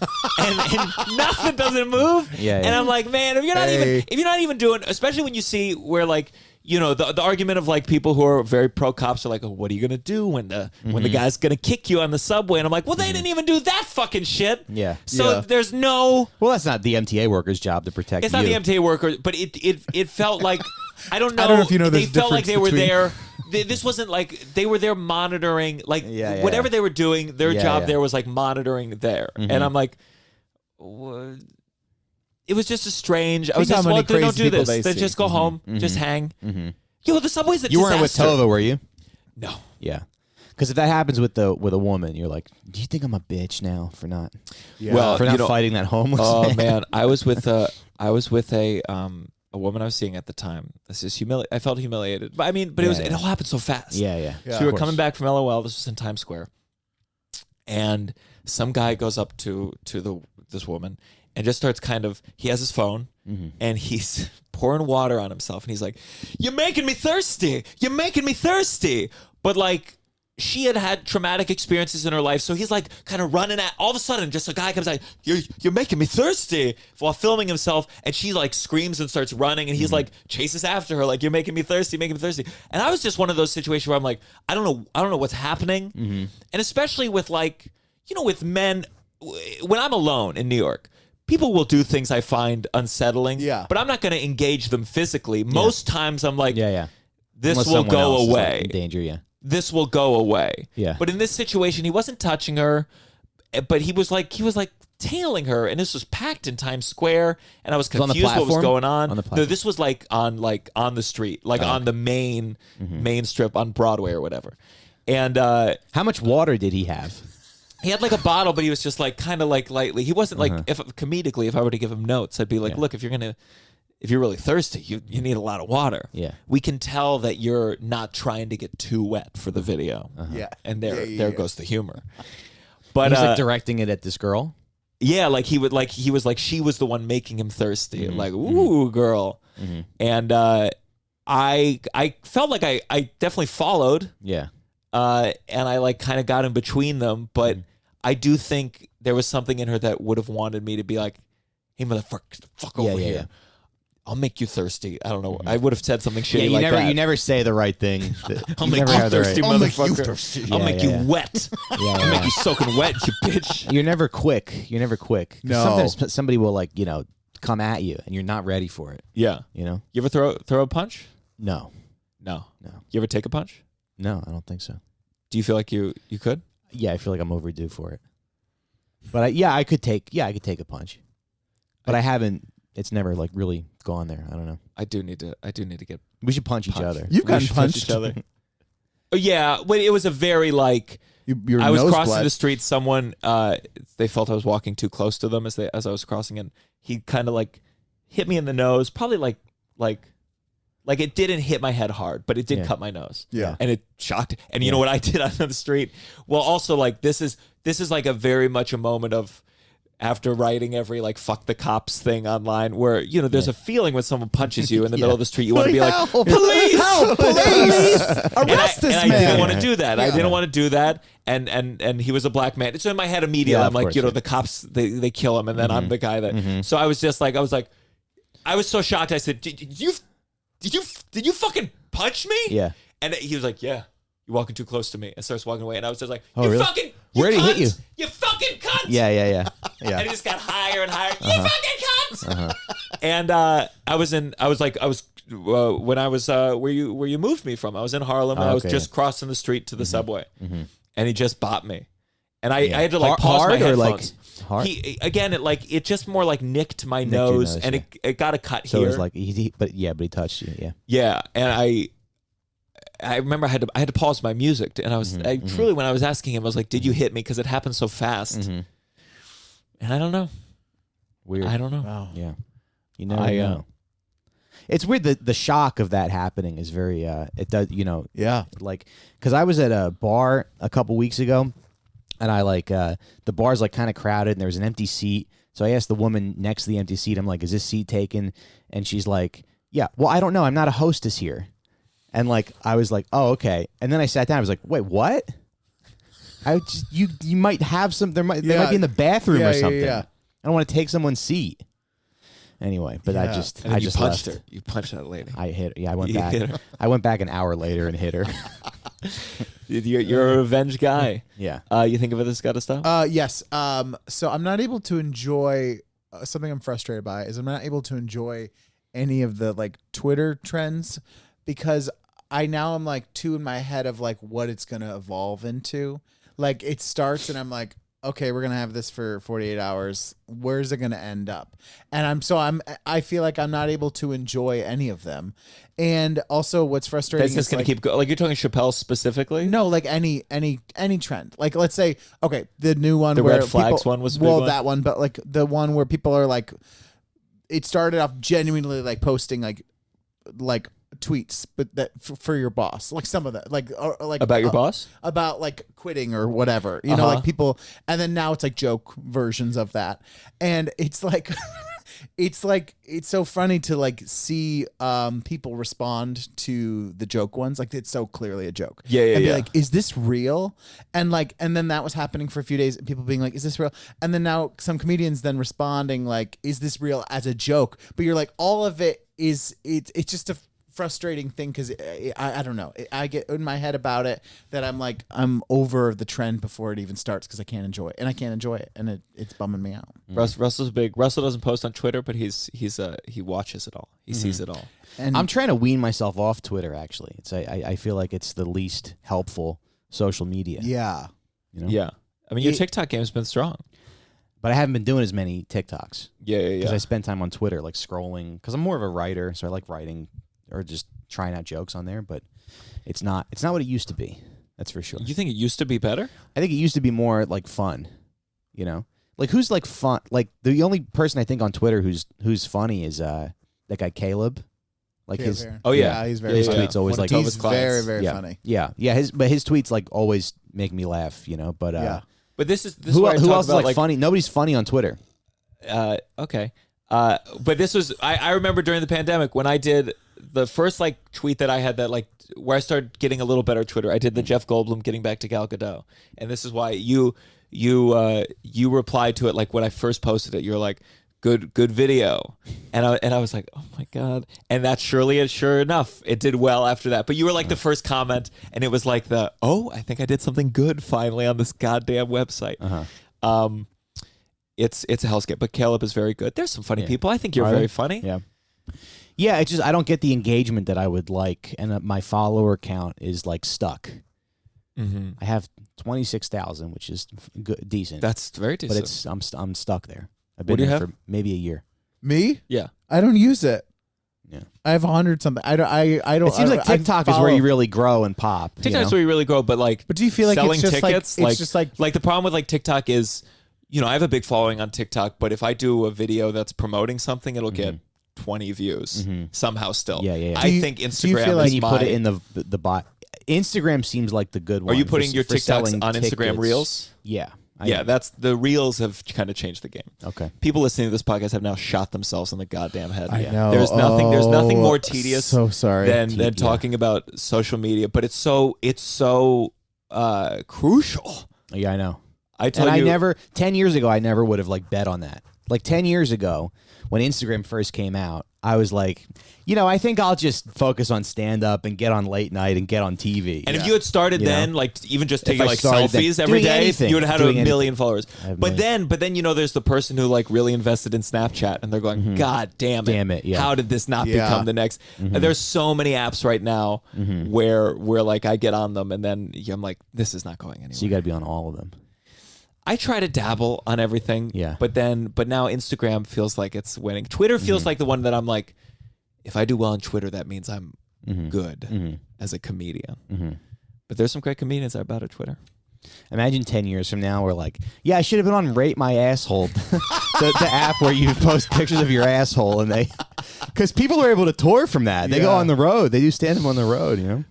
nothing doesn't move. Yeah, And I'm like, man, if you're not even doing, especially when you see where like, you know, the argument of like people who are very pro cops are like, "Oh, what are you gonna do when the guy's gonna kick you on the subway?" And I'm like, well, they didn't even do that fucking shit. Yeah. So there's no. Well, that's not the MTA worker's job to protect It's you. not the MTA worker, but it felt like I don't know. I don't know if you know they this felt like difference they were between- there. This wasn't like they were there monitoring, like Yeah, whatever yeah. they were doing. Their Yeah, job yeah. there was like monitoring there, and I'm like, what? It was just a strange. I was Think just how many well, they don't crazy do people this. they They see. just go home, just hang. Yo, the subway's a You weren't with disaster. Tova, were you? No. Yeah. Because if that happens with a woman, you're like, do you think I'm a bitch now for not Well, for you not know- fighting that homeless Oh man? man, I was with a woman I was seeing at the time. This is I felt humiliated, but I mean, but Yeah, it all happened so fast. Yeah. So we were coming back from LOL. This was in Times Square, and some guy goes up to this woman and just starts kind of. He has his phone and he's pouring water on himself, and he's like, "You're making me thirsty. You're making me thirsty." But like, she had had traumatic experiences in her life, so he's like kind of running at. All of a sudden, just a guy comes out, "You're making me thirsty," while filming himself, and she like screams and starts running, and he's like chases after her, like, "You're making me thirsty, making me thirsty." And I was just one of those situations where I'm like, I don't know what's happening, and especially with like, you know, with men, when I'm alone in New York. People will do things I find unsettling, but I'm not going to engage them physically. Most times I'm like, Yeah. this Unless will someone else go is, like, away. in danger, yeah. This will go away. Yeah. But in this situation, he wasn't touching her, but he was like tailing her, and this was packed in Times Square, and I was on the confused what was platform? going on. On the No, platform. this was like on the street, like on the main strip on Broadway or whatever. And How much water did he have? he had like a bottle, but he was just like kind of like lightly. He wasn't like if comedically, if I were to give him notes, I'd be like, look, if you're really thirsty, you need a lot of water. Yeah. We can tell that you're not trying to get too wet for the video. Yeah. And there Yeah. goes the humor. But He's like directing it at this girl. yeah, like he was like she was the one making him thirsty. Like, ooh, girl. And I felt like I definitely followed. Yeah. And I like kind of got in between them, but I do think there was something in her that would have wanted me to be like, "Hey, motherfucker, fuck over here. yeah. I'll make you thirsty." I don't know. I would have said something shitty Yeah, you like never that. you never say the right thing. I'll You make never you have the thirsty, right- I'll make you motherfucker. thirsty. I'll Yeah, make yeah. you wet. I'll make you soaking wet, you bitch. You're never quick. You're never quick. 'Cause No. Sometimes somebody will like, come at you and you're not ready for it, Yeah. you know? You ever throw a punch? No. No. No. You ever take a punch? No, I don't think so. Do you feel like you could? Yeah, I feel like I'm overdue for it. But I could take a punch. But I haven't. It's never like really gone there. I don't know. I do need to get We should punch each punched. other. You've We gotten should punch punched. each other. Oh, yeah, but it was a very like Your I was nose crossing bled. the street. Someone they felt I was walking too close to them as I was crossing, and he kind of like hit me in the nose. Probably like it didn't hit my head hard, but it did Yeah. cut my nose. Yeah. And it shocked. And you know what I did on the street? Well, also like this is like a very much a moment of after writing every like fuck the cops thing online where there's a feeling when someone punches you in the middle of the street you want to be like Help! police Help! Police! Arrest this and I man! didn't want to do that. I Yeah. didn't want to do that. And he was a black man. So in my head immediately, Yeah, I'm of like, course, yeah. the cops, they kill him. And then I'm the guy that, so I was just like, I was so shocked. I said, did you fucking punch me? Yeah. And he was like, yeah, you're walking too close to me. And starts walking away. And I was just like, Oh, you really? fucking, Where did he hit cunt! you? You fucking cunt. Yeah. And it just got higher and higher. You fucking cunt. And when I was where you moved me from, I was in Harlem and I was okay, just crossing the street to the subway, and he just bopped me, and I had to like Hard- pause my hard or, like, headphones. hard? It just more like nicked my your nose, nose, and yeah. it got a cut So here. it was like but he touched you. Yeah. Yeah, and I remember I had to pause my music, and I was truly when I was asking him, I was like, "Did you hit me?" Because it happened so fast, and I don't know. Weird. I don't know. Wow. Yeah. You never I, know. It's weird. The shock of that happening is very. It does. Yeah. Like, because I was at a bar a couple weeks ago, and I the bar's like kind of crowded, and there was an empty seat. So I asked the woman next to the empty seat, I'm like, "Is this seat taken?" And she's like, "Yeah." Well, I don't know. I'm not a hostess here. And like, I was like, "Oh, okay." And then I sat down. I was like, "Wait, what?" You might have some. They might be in the bathroom or something. Yeah. I don't want to take someone's seat. Anyway, but I Yeah. just And then you punched left. her. You punched that lady. I hit. Yeah, I went You back. hit her. I went back an hour later and hit her. You're a revenge guy. Yeah. You think of it as gotta stop? Yes. So I'm not able to enjoy something I'm frustrated by is I'm not able to enjoy any of the like Twitter trends because I'm like too in my head of like what it's gonna evolve into. Like it starts and I'm like, okay, we're gonna have this for 48 hours. Where's it gonna end up? And I feel like I'm not able to enjoy any of them. And also, what's frustrating That's just is gonna like, keep going. Like you're talking Chappelle specifically. no, like any trend. Like let's say, okay, the new one The where red flags people, one was a big well one? that one, but like the one where people are like, it started off genuinely like posting like tweets, but that for your boss, like some of that, like or like About your boss? about like quitting or whatever, you know, like people, and then now it's like joke versions of that, and it's like. It's so funny to like see people respond to the joke ones, like it's so clearly a joke. Yeah, and be yeah. like, is this real? And then that was happening for a few days, and people being like, is this real? And then now some comedians then responding like, is this real as a joke? But you're like, all of it is it's just a frustrating thing because I don't know. I get in my head about it that I'm like I'm over the trend before it even starts because I can't enjoy it, and I can't enjoy it, and it's bumming me out. Russell's big. Russell doesn't post on Twitter, but he watches it all. He sees it all. And I'm trying to wean myself off Twitter. Actually, I feel like it's the least helpful social media. yeah, You know? Yeah. I mean, your TikTok game's been strong. But I haven't been doing as many TikToks Yeah, because I spend time on Twitter, like scrolling. Because I'm more of a writer, so I like writing or just trying out jokes on there. But it's not what it used to be. That's for sure. You think it used to be better? I think it used to be more like fun. You know, like who's like fun? Like the only person I think on Twitter who's funny is that guy Caleb. Like his Oh yeah, he's very his funny. tweets always One like of He's Tova's clients. very yeah, funny. Yeah. His tweets like always make me laugh. You know, but Yeah. But this is who where I else talk is about, like funny? Nobody's funny on Twitter. Okay. But this was I remember during the pandemic when I did the first like tweet that I had that like where I started getting a little better Twitter. I did the Jeff Goldblum getting back to Gal Gadot, and this is why you replied to it like when I first posted it. You're like, good video, and I was like, oh my god, and that's sure enough, it did well after that. But you were like the first comment, and it was like I think I did something good finally on this goddamn website. It's a hellscape, but Caleb is very good. There's some funny people. I think you're Are very they? funny. Yeah. It's just I don't get the engagement that I would like, and my follower count is like stuck. Mm-hmm. I have 26,000, which is good, decent. That's very but decent. I'm stuck there. I've What been do you there for maybe a year. Me? Yeah. I don't use it. Yeah. I have 100 something. I don't. It seems like I TikTok is where follow- you really grow and pop. TikTok's where you really grow, but like, But do you feel like selling it's just tickets? like it's just like the problem with like TikTok is, I have a big following on TikTok, but if I do a video that's promoting something, it'll get 20 views somehow still. Yeah. I Do you- think do you Instagram feel is like Can you put it in the bot? Instagram seems like the good one. Are you for putting your TikToks selling on Instagram tickets. Reels? Yeah. I Yeah, am. that's the Reels have kind of changed the game. Okay. People listening to this podcast have now shot themselves in the goddamn head. I know. There's nothing more Oh, tedious So sorry. than talking about social media, but it's so crucial. Yeah, I know. I tell And you, I never 10 years ago I never would have like bet on that. Like 10 years ago when Instagram first came out, I was like, I think I'll just focus on stand up and get on late night and get on TV. and if you had started You know? then, like even just If taking I like started then- selfies every doing day, anything, you would have had doing a million followers. have a But million. then there's the person who like really invested in Snapchat, and they're going, God damn it, Damn it, yeah. how did this not Yeah. become the next? And there's so many apps right now where like I get on them, and then I'm like, this is not going anywhere. So you got to be on all of them. I try to dabble on everything, Yeah. But now Instagram feels like it's winning. Twitter feels like the one that I'm like, if I do well on Twitter, that means I'm good as a comedian. But there's some great comedians that are about at Twitter. Imagine 10 years from now, we're like, yeah, I should have been on Rate My Asshole, the app where you post pictures of your asshole, and because people are able to tour from that. They go on the road. They do stand up on the road, you know.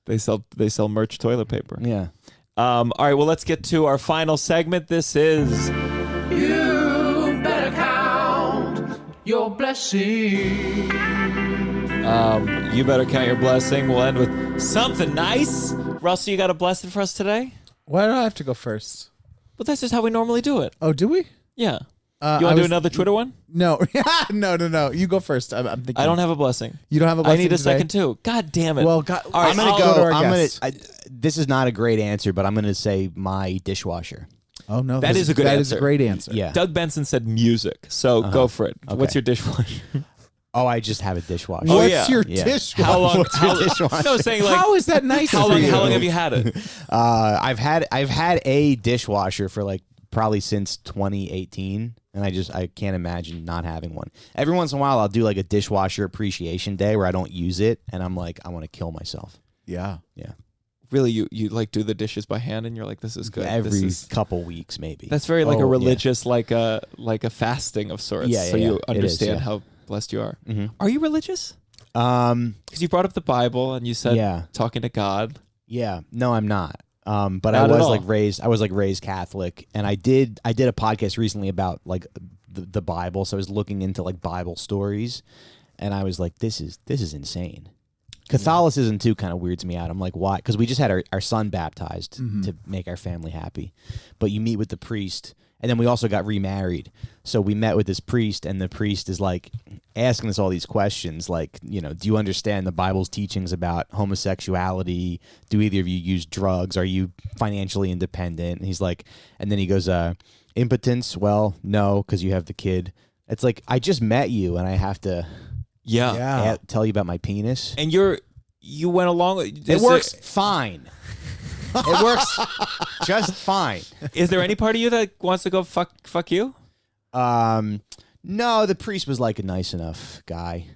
They sell merch toilet paper. Yeah. All right, well, let's get to our final segment. This is You better count your blessings. You better count your blessing. We'll end with something nice. Russell, you got a blessing for us today? Why do I have to go first? Well, that's just how we normally do it. Oh, do we? Yeah. You want to do another Twitter one? No. no. You go first. I'm thinking. I don't have a blessing. You don't have a blessing I need a today? second too. God damn it. Well, God, all right, I'm gonna I'll go. to our I'm guest. gonna. This is not a great answer, but I'm gonna say my dishwasher. Oh no, That is a good That answer. is a great answer. Yeah. Doug Benson said music, so go for it. Okay. What's your dishwasher? Oh, I just have a dishwasher. Oh, What's yeah. your Yeah. dishwasher? How long? What's your dishwasher? No, saying like How is that nice? how for long? you? How long have you had it? I've had a dishwasher for like probably since 2018, and I can't imagine not having one. Every once in a while, I'll do like a dishwasher appreciation day where I don't use it, and I'm like, I want to kill myself. Yeah. Yeah. Really, you like do the dishes by hand, and you're like, this is good. Every This is, couple weeks, maybe. that's very like a Oh, yeah. religious, like a fasting of sorts. Yeah, so yeah, you yeah. It is, understand yeah. how blessed you are. Mhm. Are you religious? Because you brought up the Bible and you said Yeah. talking to God. Yeah, no, I'm not. But Not I at was all. raised Catholic, and I did a podcast recently about like the Bible. So I was looking into like Bible stories, and I was like, this is insane. Catholicism too kind of weirds me out. I'm like, why? Because we just had our son baptized to make our family happy, but you meet with the priest, and then we also got remarried. So we met with this priest, and the priest is like asking us all these questions, like, you know, do you understand the Bible's teachings about homosexuality? Do either of you use drugs? Are you financially independent? And he's like, and then he goes, impotence? Well, no, because you have the kid. It's like, I just met you, and I have to Yeah. tell you about my penis. And you went along. It works fine. It works just fine. Is there any part of you that wants to go fuck you? No, the priest was like a nice enough guy,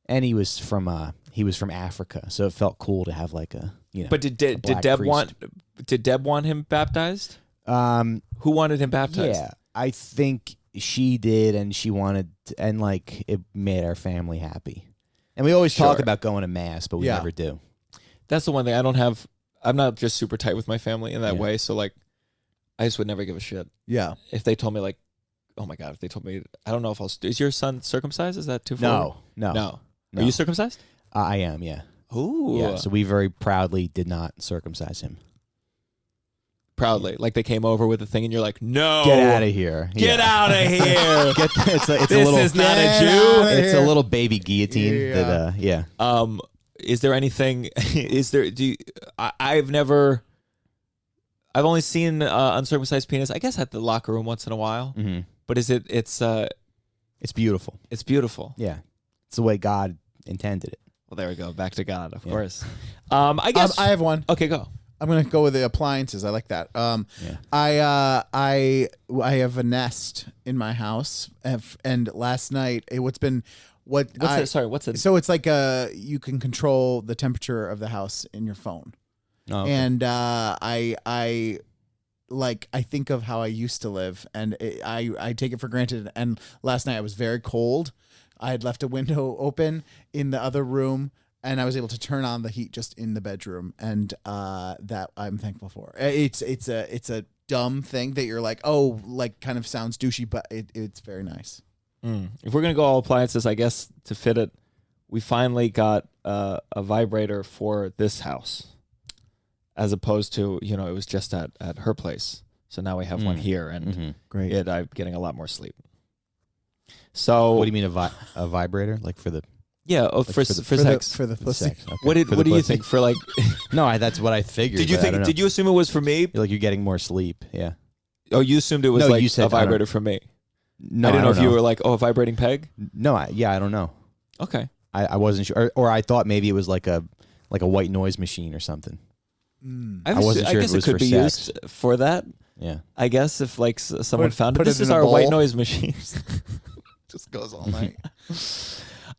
and he was from Africa, so it felt cool to have like a, you know. But did Deb want him baptized? Who wanted him baptized? Yeah, I think she did, and she wanted, and like it made our family happy. And we always talk Sure. about going to mass, but we never do. That's the one thing I don't have. I'm not just super tight with my family in that Yeah. way. So like, I just would never give a shit Yeah. if they told me like, oh my god, if they told me, I don't know if I'll. Is your son circumcised? Is that too far? No. Are you circumcised? I am, yeah. Ooh, Yeah, so we very proudly did not circumcise him. proudly. Like they came over with a thing, and you're like, no, Get out of here. get Yeah. out of here. It's a This little, is not a Get Jew. outta it's here. a little baby guillotine Yeah. that, yeah. Is there anything? Is there? I've only seen uncircumcised penis. I guess at the locker room once in a while. Mm-hmm. But is it? It's beautiful. it's beautiful. Yeah. It's the way God intended it. Well, there we go. Back to God, of Yeah. course. I guess. I have one. Okay, go. I'm gonna go with the appliances. I like that. I have a Nest in my house, and last night what's it? What's it? So it's like you can control the temperature of the house in your phone, Oh, okay. and I think of how I used to live, and I take it for granted. And last night I was very cold. I had left a window open in the other room, and I was able to turn on the heat just in the bedroom, and that I'm thankful for. It's a dumb thing that you're like, oh, like kind of sounds douchey, but it's very nice. If we're gonna go all appliances, I guess to fit it, we finally got a vibrator for this house, as opposed to it was just at her place. So now we have one here, and Great. I'm getting a lot more sleep. So What do you mean a vibrator? Like for the yeah, for sex. For the pussy. sex? Okay. What For the do you pussy? think for like? No, that's what I figured. Did you but I don't know. Did you assume it was for me? You're like you're getting more sleep? Yeah. Oh, you assumed it was No, like you said- a vibrator for me. No, I didn't know if you know. were like, oh, a vibrating peg. No, I don't know. Okay. I wasn't sure, or I thought maybe it was like a white noise machine or something. I wasn't sure if guess it was could for be sex. used for that. Yeah. I guess if like someone found it, put this it is in a our white bowl. noise machine. Just goes all night.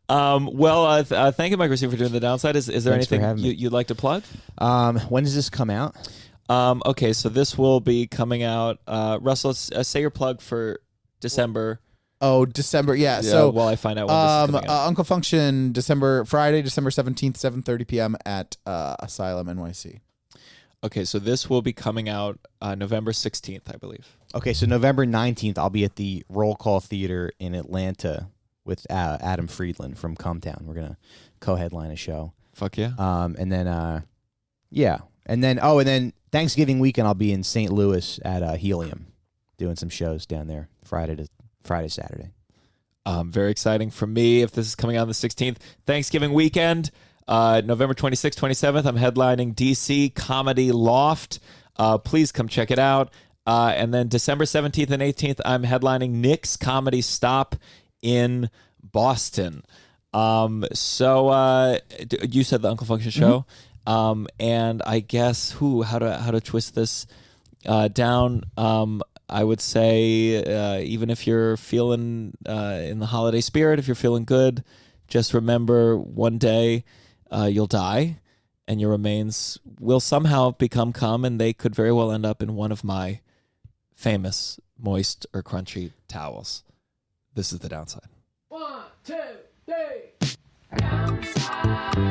Thank you, Mike Recine, for doing the downside. Is there Thanks for anything having me. you'd like to plug? When does this come out? Okay, so this will be coming out. Russell, say your plug for December. Oh, December. Yeah. So while I find out when this is coming out. Uncle Function, Friday, December 17th, 7:30 p.m. at Asylum NYC. Okay, so this will be coming out November 16th, I believe. Okay, so November 19th, I'll be at the Roll Call Theater in Atlanta with Adam Friedland from Come Town. We're gonna co-headline a show. Fuck yeah. And then and then Thanksgiving weekend, I'll be in St. Louis at Helium, doing some shows down there Friday, Saturday. Very exciting for me if this is coming out on the 16th. Thanksgiving weekend, November 26th, 27th, I'm headlining DC Comedy Loft. Please come check it out. And then December 17th and 18th, I'm headlining Nick's Comedy Stop in Boston. So you said the Uncle Function show. And I guess how to twist this down. I would say even if you're feeling in the holiday spirit, if you're feeling good, just remember one day you'll die and your remains will somehow become cum, and they could very well end up in one of my famous moist or crunchy towels. This is the downside. 1, 2, 3. Downside.